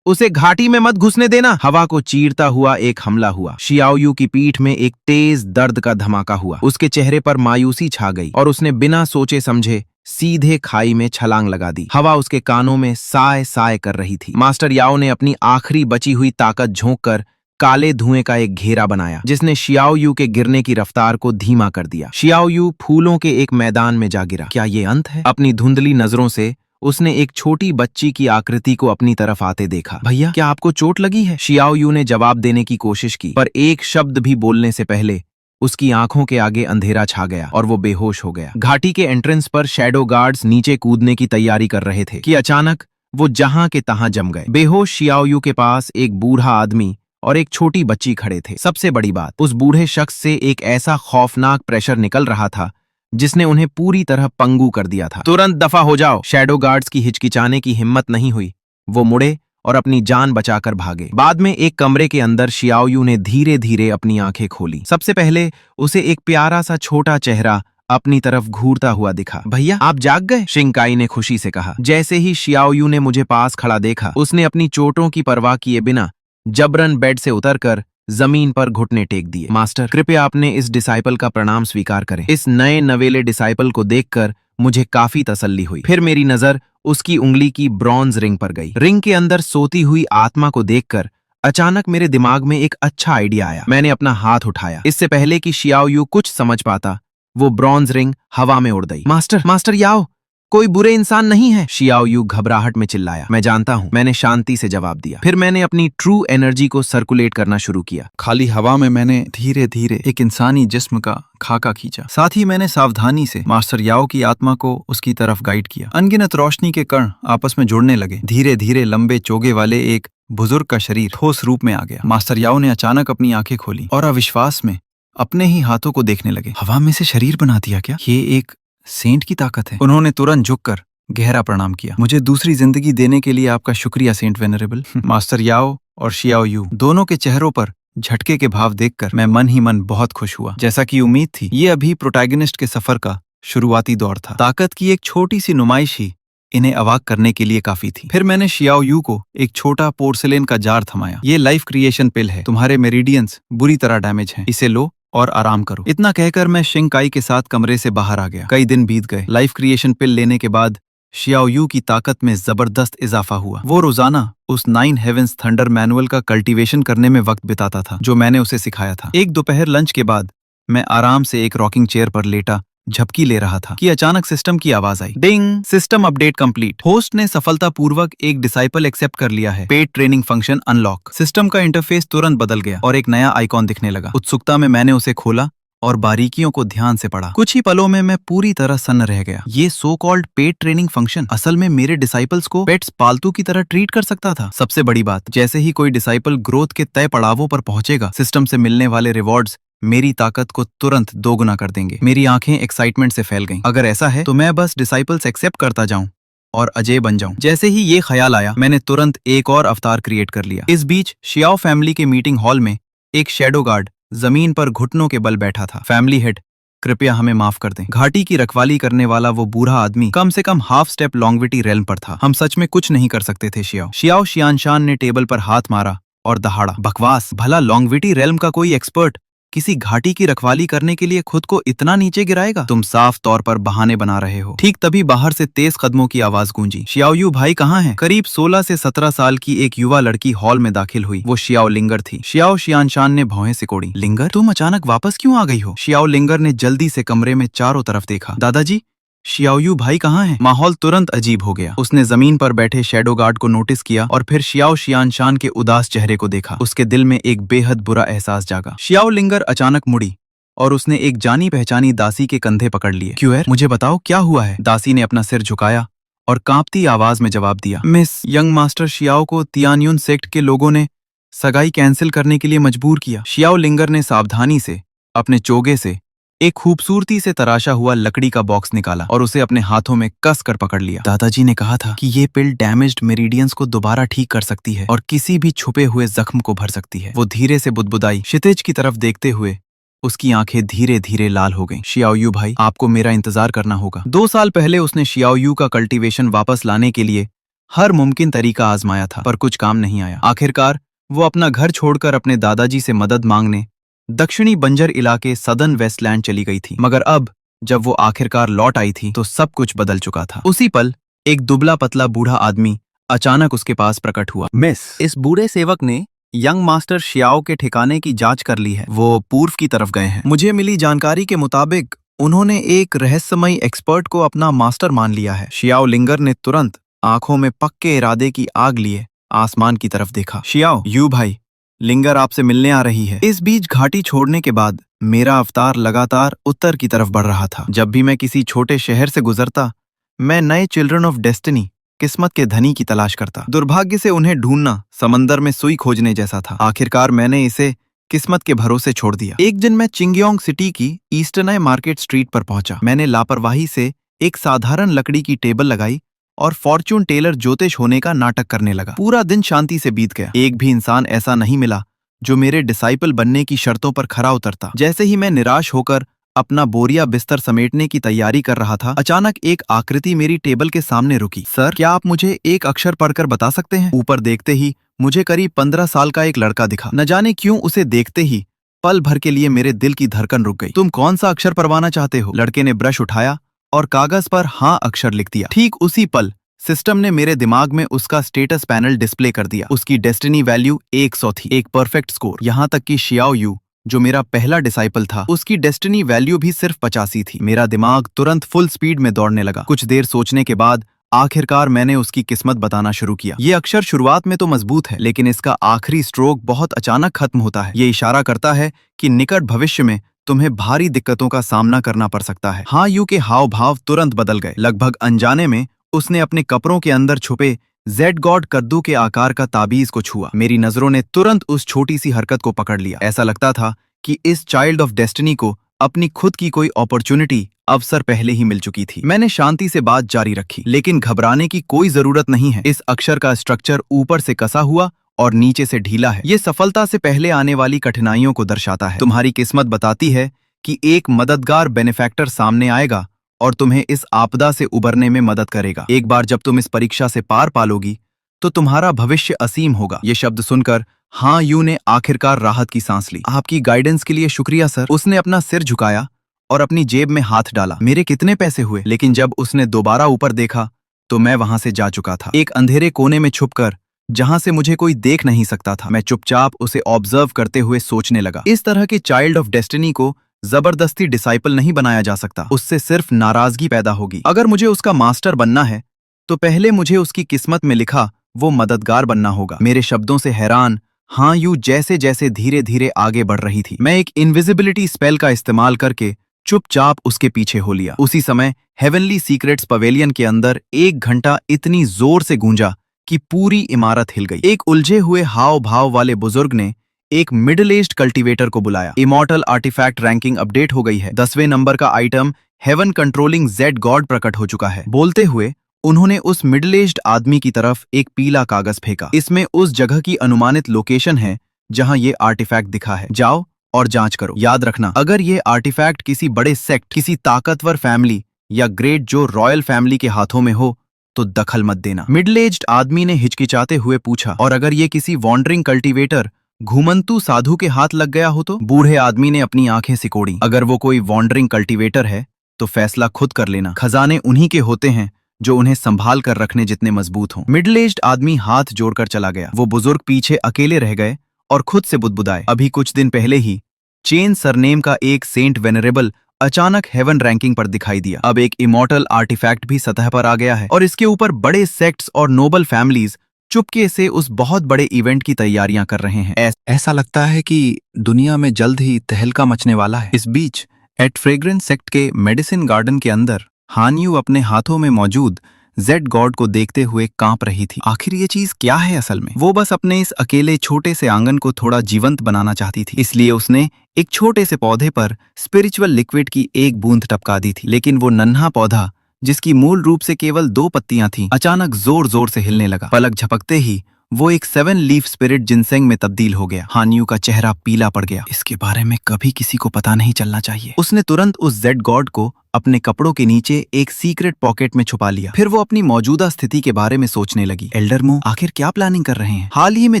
उसे घाटी में मत घुसने देना। हवा को चीरता हुआ एक हमला हुआ। शियाओ यू की पीठ में एक तेज दर्द का धमाका हुआ। उसके चेहरे पर मायूसी छा गई और उसने बिना सोचे समझे सीधे खाई में छलांग लगा दी। हवा उसके कानों में साय साय कर रही थी। मास्टर याओ ने अपनी आखिरी बची हुई ताकत झोंक कर काले धुएं का एक घेरा बनाया जिसने शियाओ यू के गिरने की रफ्तार को धीमा कर दिया। शियाओ यू फूलों के एक मैदान में जा गिरा। क्या ये अंत है? अपनी धुंधली नजरों से उसने एक छोटी बच्ची की आकृति को अपनी तरफ आते देखा। भैया, क्या आपको चोट लगी है? शियाओ यू ने जवाब देने की कोशिश की, पर एक शब्द भी बोलने से पहले उसकी आंखों के आगे अंधेरा छा गया और वो बेहोश हो गया। घाटी के एंट्रेंस पर शैडो गार्ड्स नीचे कूदने की तैयारी कर रहे थे कि अचानक वो जहां के तहां जम गए। बेहोश शियाओ यू के पास एक बूढ़ा आदमी और एक छोटी बच्ची खड़े थे। सबसे बड़ी बात, उस बूढ़े शख्स से एक ऐसा खौफनाक प्रेशर निकल रहा था जिसने उन्हें पूरी तरह पंगु कर दिया था। तुरंत दफा हो जाओ। शैडो गार्ड्स की हिचकिचाने की हिम्मत नहीं हुई। वो मुड़े और अपनी जान बचाकर भागे। बाद में एक कमरे के अंदर शियाओ यू ने धीरे धीरे अपनी आंखें खोली। सबसे पहले उसे एक प्यारा सा छोटा चेहरा अपनी तरफ घूरता हुआ दिखा। भैया, आप जाग गए? शिंकाई ने खुशी से कहा। जैसे ही शियाओ यू ने मुझे पास खड़ा देखा, उसने अपनी चोटों की परवाह किए बिना जबरन बेड से उतरकर जमीन पर घुटने टेक दिए। मास्टर, कृपया अपने इस डिसाइपल का प्रणाम स्वीकार करें। इस नए नवेले डिसाइपल को देखकर मुझे काफी तसल्ली हुई। फिर मेरी नजर उसकी उंगली की ब्रॉन्ज रिंग पर गई। रिंग के अंदर सोती हुई आत्मा को देखकर अचानक मेरे दिमाग में एक अच्छा आइडिया आया। मैंने अपना हाथ उठाया। इससे पहले कि शियाओ यू कुछ समझ पाता, वो ब्रॉन्ज रिंग हवा में उड़ गई। मास्टर याओ, कोई बुरे इंसान नहीं है, शियाओ यू घबराहट में चिल्लाया। मैं जानता हूं, मैंने शांति से जवाब दिया। फिर मैंने अपनी ट्रू एनर्जी को सर्कुलेट करना शुरू किया। खाली हवा में मैंने धीरे धीरे एक इंसानी जिस्म का खाका खींचा। साथ ही मैंने सावधानी से मास्टर याओ की आत्मा को उसकी तरफ गाइड किया। अनगिनत रोशनी के कण आपस में जुड़ने लगे। धीरे धीरे लंबे चोगे वाले एक बुजुर्ग का शरीर ठोस रूप में आ गया। मास्टर याओ ने अचानक अपनी आंखें खोली और अविश्वास में अपने ही हाथों को देखने लगे। हवा में से शरीर बना दिया क्या? ये एक सेंट की ताकत है। उन्होंने तुरंत झुककर गहरा प्रणाम किया। मुझे दूसरी जिंदगी देने के लिए आपका शुक्रिया सेंट वेनरेबल। मास्टर याओ और शियाओ यू दोनों के चेहरों पर झटके के भाव देखकर मैं मन ही मन बहुत खुश हुआ। जैसा कि उम्मीद थी, ये अभी प्रोटैगनिस्ट के सफर का शुरुआती दौर था। ताकत की एक छोटी सी नुमाइश ही इन्हें अवाक करने के लिए काफी थी। फिर मैंने शियाओ यू को एक छोटा पोर्सिलेन का जार थमाया। ये लाइफ क्रिएशन पिल है, तुम्हारे मेरिडियंस बुरी तरह डैमेज हैं, इसे लो और आराम करो। इतना कहकर मैं शिंकाई के साथ कमरे से बाहर आ गया। कई दिन बीत गए। लाइफ क्रिएशन पिल लेने के बाद शियाओ यू की ताकत में जबरदस्त इजाफा हुआ। वो रोजाना उस 9 हेवेंस थंडर मैनुअल का कल्टीवेशन करने में वक्त बिताता था जो मैंने उसे सिखाया था। एक दोपहर लंच के बाद मैं आराम से एक रॉकिंग चेयर पर लेटा झपकी ले रहा था कि अचानक सिस्टम की आवाज आई। डिंग, सिस्टम अपडेट कंप्लीट। होस्ट ने सफलतापूर्वक एक डिसाइपल एक्सेप्ट कर लिया है। Paid training function unlock. System का इंटरफेस तुरंत बदल गया और एक नया आइकॉन दिखने लगा। उत्सुकता में मैंने उसे खोला और बारीकियों को ध्यान से पढ़ा। कुछ ही पलों में मैं पूरी तरह सन्न रह गया। ये so called paid training function असल में मेरे डिसाइपल्स को पेट्स पालतू की तरह ट्रीट कर सकता था। सबसे बड़ी बात, जैसे ही कोई डिसाइपल ग्रोथ के तय पड़ावों पर पहुंचेगा, सिस्टम से मिलने वाले रिवॉर्ड्स मेरी ताकत को तुरंत दोगुना कर देंगे। मेरी आंखें एक्साइटमेंट से फैल गईं। अगर ऐसा है तो मैं बस डिसाइपल्स एक्सेप्ट करता जाऊं और अजय बन जाऊं। जैसे ही ये ख्याल आया, मैंने तुरंत एक और अवतार क्रिएट कर लिया। इस बीच शियाओ फैमिली के मीटिंग हॉल में एक शैडो गार्ड जमीन पर घुटनों के बल बैठा था। फैमिली हेड, कृपया हमें माफ कर दें। घाटी की रखवाली करने वाला वो बूढ़ा आदमी कम से कम हाफ स्टेप लॉन्गविटी रेल्म पर था। हम सच में कुछ नहीं कर सकते थे शियाओ। शियाओ शियानशान ने टेबल पर हाथ मारा और दहाड़ा। बकवास, भला लॉन्गविटी रेल्म का कोई एक्सपर्ट किसी घाटी की रखवाली करने के लिए खुद को इतना नीचे गिराएगा? तुम साफ तौर पर बहाने बना रहे हो। ठीक तभी बाहर से तेज कदमों की आवाज गूंजी। शियाओ यू भाई कहाँ हैं? करीब 16 से 17 साल की एक युवा लड़की हॉल में दाखिल हुई। वो शियाओ लिंगर थी। शियाओ शियानशान ने भौहें सिकोड़ी। लिंगर, तुम अचानक वापस क्यों आ गई हो? शियाओ लिंगर ने जल्दी से कमरे में चारों तरफ देखा। दादाजी, शियाओ यू भाई कहाँ हैं? माहौल तुरंत अजीब हो गया। उसने जमीन पर बैठे शैडो गार्ड को नोटिस किया और फिर शियाओ शियानशान के उदास चेहरे को देखा। उसके दिल में एक बेहद बुरा एहसास जागा। शियाओ लिंगर अचानक मुड़ी और उसने एक जानी पहचानी दासी के कंधे पकड़ लिए। क्यों है? मुझे बताओ क्या हुआ है? दासी ने अपना सिर झुकाया और कांपती आवाज में जवाब दिया। मिस, यंग मास्टर शियाओ को तियान्युन सेक्ट के लोगों ने सगाई कैंसिल करने के लिए मजबूर किया। शियाओ लिंगर ने सावधानी से अपने चोगे से एक खूबसूरती से तराशा हुआ लकड़ी का बॉक्स निकाला और उसे अपने हाथों में कस कर पकड़ लिया। दादाजी ने कहा था कि ये पिल डैमेज्ड मेरिडियंस को दोबारा ठीक कर सकती है और किसी भी छुपे हुए जख्म को भर सकती है। वो धीरे से बुदबुदाई। क्षितिज की तरफ देखते हुए उसकी आंखें धीरे धीरे लाल हो गईं। शियाओ यू भाई, आपको मेरा इंतजार करना होगा। 2 साल पहले उसने शियाओ यू का कल्टीवेशन वापस लाने के लिए हर मुमकिन तरीका आजमाया था, पर कुछ काम नहीं आया। आखिरकार वो अपना घर छोड़कर अपने दादाजी से मदद मांगने दक्षिणी बंजर इलाके सदर्न वेस्टलैंड चली गई थी। मगर अब जब वो आखिरकार लौट आई थी तो सब कुछ बदल चुका था। उसी पल एक दुबला पतला बूढ़ा आदमी अचानक उसके पास प्रकट हुआ। मिस, इस बूढ़े सेवक ने यंग मास्टर शियाओ के ठिकाने की जांच कर ली है। वो पूर्व की तरफ गए हैं। मुझे मिली जानकारी के मुताबिक उन्होंने एक रहस्यमयी एक्सपर्ट को अपना मास्टर मान लिया है। शियाओ लिंगर ने तुरंत आंखों में पक्के इरादे की आग लिए आसमान की तरफ देखा। शियाओ यू भाई, लिंगर आपसे मिलने आ रही है। इस बीच घाटी छोड़ने के बाद मेरा अवतार लगातार उत्तर की तरफ बढ़ रहा था। जब भी मैं किसी छोटे शहर से गुजरता, मैं नए चिल्ड्रन ऑफ डेस्टिनी, किस्मत के धनी की तलाश करता। दुर्भाग्य से उन्हें ढूंढना समंदर में सुई खोजने जैसा था। आखिरकार मैंने इसे किस्मत के भरोसे छोड़ दिया। एक दिन मैं चिंगयोंग सिटी की ईस्टर्न मार्केट स्ट्रीट पर पहुंचा। मैंने लापरवाही से एक साधारण लकड़ी की टेबल लगाई और फॉर्च्यून टेलर ज्योतिष होने का नाटक करने लगा। पूरा दिन शांति से बीत गया। एक भी इंसान ऐसा नहीं मिला जो मेरे डिसाइपल बनने की शर्तों पर खरा उतरता। जैसे ही मैं निराश होकर अपना बोरिया बिस्तर समेटने की तैयारी कर रहा था, अचानक एक आकृति मेरी टेबल के सामने रुकी। सर, क्या आप मुझे एक अक्षर पढ़कर बता सकते हैं? ऊपर देखते ही मुझे करीब 15 साल का एक लड़का दिखा। न जाने क्यों उसे देखते ही पल भर के लिए मेरे दिल की धड़कन रुक गई। तुम कौन सा अक्षर पढ़वाना चाहते हो? लड़के ने ब्रश उठाया और कागज पर हाँ अक्षर लिख दिया। ठीक उसी पल सिस्टम ने मेरे दिमाग में उसका स्टेटस पैनल डिस्प्ले कर दिया। उसकी डेस्टिनी वैल्यू 100 थी, एक परफेक्ट स्कोर। यहाँ तक कि शियाओ यू, जो मेरा पहला डिसाइपल था, उसकी डेस्टिनी वैल्यू भी सिर्फ 85 थी। मेरा दिमाग तुरंत फुल स्पीड में दौड़ने लगा। कुछ देर सोचने के बाद आखिरकार मैंने उसकी किस्मत बताना शुरू किया। ये अक्षर शुरुआत में तो मजबूत है, लेकिन इसका आखिरी स्ट्रोक बहुत अचानक खत्म होता है। ये इशारा करता है कि निकट भविष्य में तुम्हें भारी दिक्कतों का सामना करना पड़ सकता है। हाँ यू के हाव भाव तुरंत बदल गए। लगभग अनजाने में उसने अपने कपड़ों के अंदर छुपे जेड गॉड कद्दू के आकार का ताबीज को छुआ। मेरी नजरों ने तुरंत उस छोटी सी हरकत को पकड़ लिया। ऐसा लगता था कि इस चाइल्ड ऑफ डेस्टिनी को अपनी खुद की कोई अपॉर्चुनिटी, अवसर पहले ही मिल चुकी थी। मैंने शांति से बात जारी रखी, लेकिन घबराने की कोई जरूरत नहीं है। इस अक्षर का स्ट्रक्चर ऊपर से कसा हुआ और नीचे से ढीला है। ये सफलता से पहले आने वाली कठिनाइयों को दर्शाता है। तुम्हारी किस्मत बताती है कि एक मददगार बेनिफैक्टर सामने आएगा और तुम्हें इस आपदा से उबरने में मदद करेगा। एक बार जब तुम इस परीक्षा से पार पालोगी तो तुम्हारा भविष्य असीम होगा। ये शब्द सुनकर हां यू ने आखिरकार राहत की सांस ली। आपकी गाइडेंस के लिए शुक्रिया सर। उसने अपना सिर झुकाया और अपनी जेब में हाथ डाला। मेरे कितने पैसे हुए? लेकिन जब उसने दोबारा ऊपर देखा तो मैं वहां से जा चुका था, एक अंधेरे कोने में छुपकर, जहां से मुझे कोई देख नहीं सकता था। मैं चुपचाप उसे ऑब्जर्व करते हुए सोचने लगा। इस तरह के चाइल्ड ऑफ डेस्टिनी को जबरदस्ती डिसाइपल नहीं बनाया जा सकता, उससे सिर्फ नाराजगी पैदा होगी। अगर मुझे उसका मास्टर बनना है तो पहले मुझे उसकी किस्मत में लिखा वो मददगार बनना होगा। मेरे शब्दों से हैरान हां यू जैसे जैसे धीरे धीरे आगे बढ़ रही थी। मैं एक इनविजिबिलिटी स्पेल का इस्तेमाल करके चुपचाप उसके पीछे हो लिया। उसी समय हेवनली सीक्रेट्स पवेलियन के अंदर 1 घंटा इतनी जोर से गूंजा कि पूरी इमारत हिल गई। एक उलझे हुए हाव भाव वाले बुजुर्ग ने एक मिडिल एज्ड कल्टीवेटर को बुलाया। इमॉर्टल आर्टिफैक्ट रैंकिंग अपडेट हो गई है। 10वें नंबर का item heaven controlling jade god प्रकट हो चुका है। बोलते हुए उन्होंने उस मिडिल एज्ड आदमी की तरफ एक पीला कागज फेंका। इसमें उस जगह की अनुमानित लोकेशन है जहां ये आर्टिफैक्ट दिखा है। जाओ और जांच करो। याद रखना, अगर ये आर्टिफैक्ट किसी बड़े सेक्ट, किसी ताकतवर फैमिली या ग्रेट जो रॉयल फैमिली के हाथों में हो तो दखल मत देना। मिडिल एज्ड आदमी ने हिचकिचाते हुए पूछा, और अगर ये किसी वॉन्डरिंग कल्टीवेटर, घुमंतू साधु के हाथ लग गया हो तो? बूढ़े आदमी ने अपनी आंखें सिकोड़ी। अगर वो कोई वॉन्डरिंग कल्टीवेटर है तो फैसला खुद कर लेना। खजाने उन्हीं के होते हैं जो उन्हें संभाल कर रखने जितने मजबूत हों। मिडिल एज्ड आदमी हाथ जोड़कर चला गया। वो बुजुर्ग पीछे अकेले रह गए और खुद से बुदबुदाए, अभी कुछ दिन पहले ही चेन सरनेम का एक सेंट वेनरेबल अचानक हेवन रैंकिंग पर दिखाई दिया। अब एक इमॉर्टल आर्टिफैक्ट भी सतह पर आ गया है और इसके ऊपर बड़े सेक्ट्स और नोबल फैमिलीज चुपके से उस बहुत बड़े इवेंट की तैयारियां कर रहे हैं। ऐसा लगता है कि दुनिया में जल्द ही तहलका मचने वाला है। इस बीच एट फ्रेग्रेंस सेक्ट के मेडिसिन गार्डन के अंदर हान यू अपने हाथों में मौजूद जेड गॉड को देखते हुए कांप रही थी। आखिर ये चीज क्या है असल में? वो बस अपने इस अकेले छोटे से आंगन को थोड़ा जीवंत बनाना चाहती थी, इसलिए उसने एक छोटे से पौधे पर स्पिरिचुअल लिक्विड की एक बूंद टपका दी थी। लेकिन वो नन्हा पौधा, जिसकी मूल रूप से केवल 2 पत्तियां थीं, अचानक जोर जोर से हिलने लगा। पलक झपकते ही वो एक 7 लीफ स्पिरिट जिनसेंग में तब्दील हो गया। हान यू का चेहरा पीला पड़ गया। इसके बारे में कभी किसी को पता नहीं चलना चाहिए। उसने तुरंत उस जेड गॉड को अपने कपड़ों के नीचे एक सीक्रेट पॉकेट में छुपा लिया। फिर वो अपनी मौजूदा स्थिति के बारे में सोचने लगी। एल्डर मो आखिर क्या प्लानिंग कर रहे हैं? हाल ही में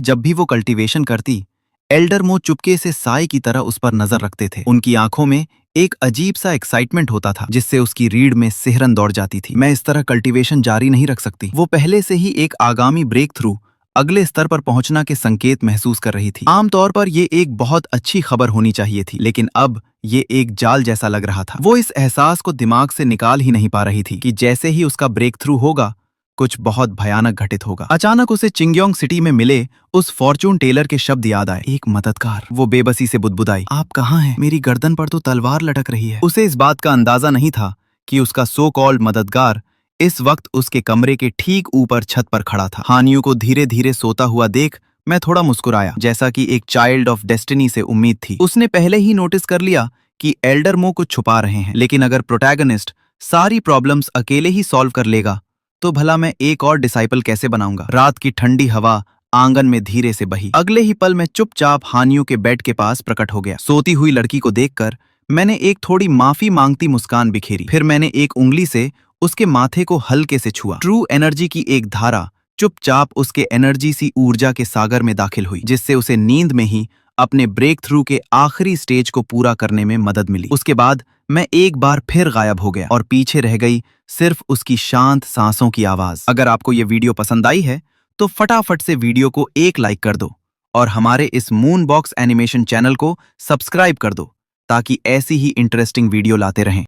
जब भी वो कल्टीवेशन करती, एल्डर मो चुपके से साए की तरह उस पर नजर रखते थे। उनकी आंखों में एक अजीब सा एक्साइटमेंट होता था जिससे उसकी रीढ़ में सिहरन दौड़ जाती थी। मैं इस तरह कल्टीवेशन जारी नहीं रख सकती। वो पहले से ही एक आगामी ब्रेक थ्रू, अगले स्तर पर पहुंचना के संकेत महसूस कर रही थी। आमतौर पर ये एक बहुत अच्छी खबर होनी चाहिए थी, लेकिन अब ये एक जाल जैसा लग रहा था। वो इस एहसास को दिमाग से निकाल ही नहीं पा रही थी कि जैसे ही उसका ब्रेक थ्रू होगा, कुछ बहुत भयानक घटित होगा। अचानक उसे चिंगयोंग सिटी में मिले उस फॉर्चून टेलर के शब्द याद आए, एक मददगार। वो बेबसी से बुदबुदाई, आप कहाँ हैं? मेरी गर्दन पर तो तलवार लटक रही है। उसे इस बात का अंदाजा नहीं था कि उसका सो कॉल्ड मददगार इस वक्त उसके कमरे के ठीक ऊपर छत पर खड़ा था। हान यू को धीरे धीरे सोता हुआ देख मैं थोड़ा मुस्कुराया, जैसा कि एक चाइल्ड ऑफ डेस्टिनी से उम्मीद थी। उसने पहले ही नोटिस कर लिया कि एल्डर मो कुछ छुपा रहे हैं, लेकिन अगर प्रोटैगनिस्ट सारी प्रॉब्लम्स अकेले ही सॉल्व कर लेगा तो भला मैं एक और डिसाइपल कैसे बनाऊंगा? रात की ठंडी हवा आंगन में धीरे से बही। अगले ही पल मैं चुपचाप हान यू के बेड के पास प्रकट हो गया। सोती हुई लड़की को देखकर मैंने एक थोड़ी माफी मांगती मुस्कान बिखेरी। फिर मैंने एक उंगली से उसके माथे को हल्के से छुआ। ट्रू एनर्जी की एक धारा चुपचाप उसके एनर्जी सी ऊर्जा के सागर में दाखिल हुई, जिससे उसे नींद में ही अपने ब्रेक थ्रू के आखिरी स्टेज को पूरा करने में मदद मिली। उसके बाद मैं एक बार फिर गायब हो गया और पीछे रह गई सिर्फ उसकी शांत सांसों की आवाज। अगर आपको ये वीडियो पसंद आई है तो फटाफट से वीडियो को एक लाइक कर दो और हमारे इस मून बॉक्स एनिमेशन चैनल को सब्सक्राइब कर दो ताकि ऐसी ही इंटरेस्टिंग वीडियो लाते रहें।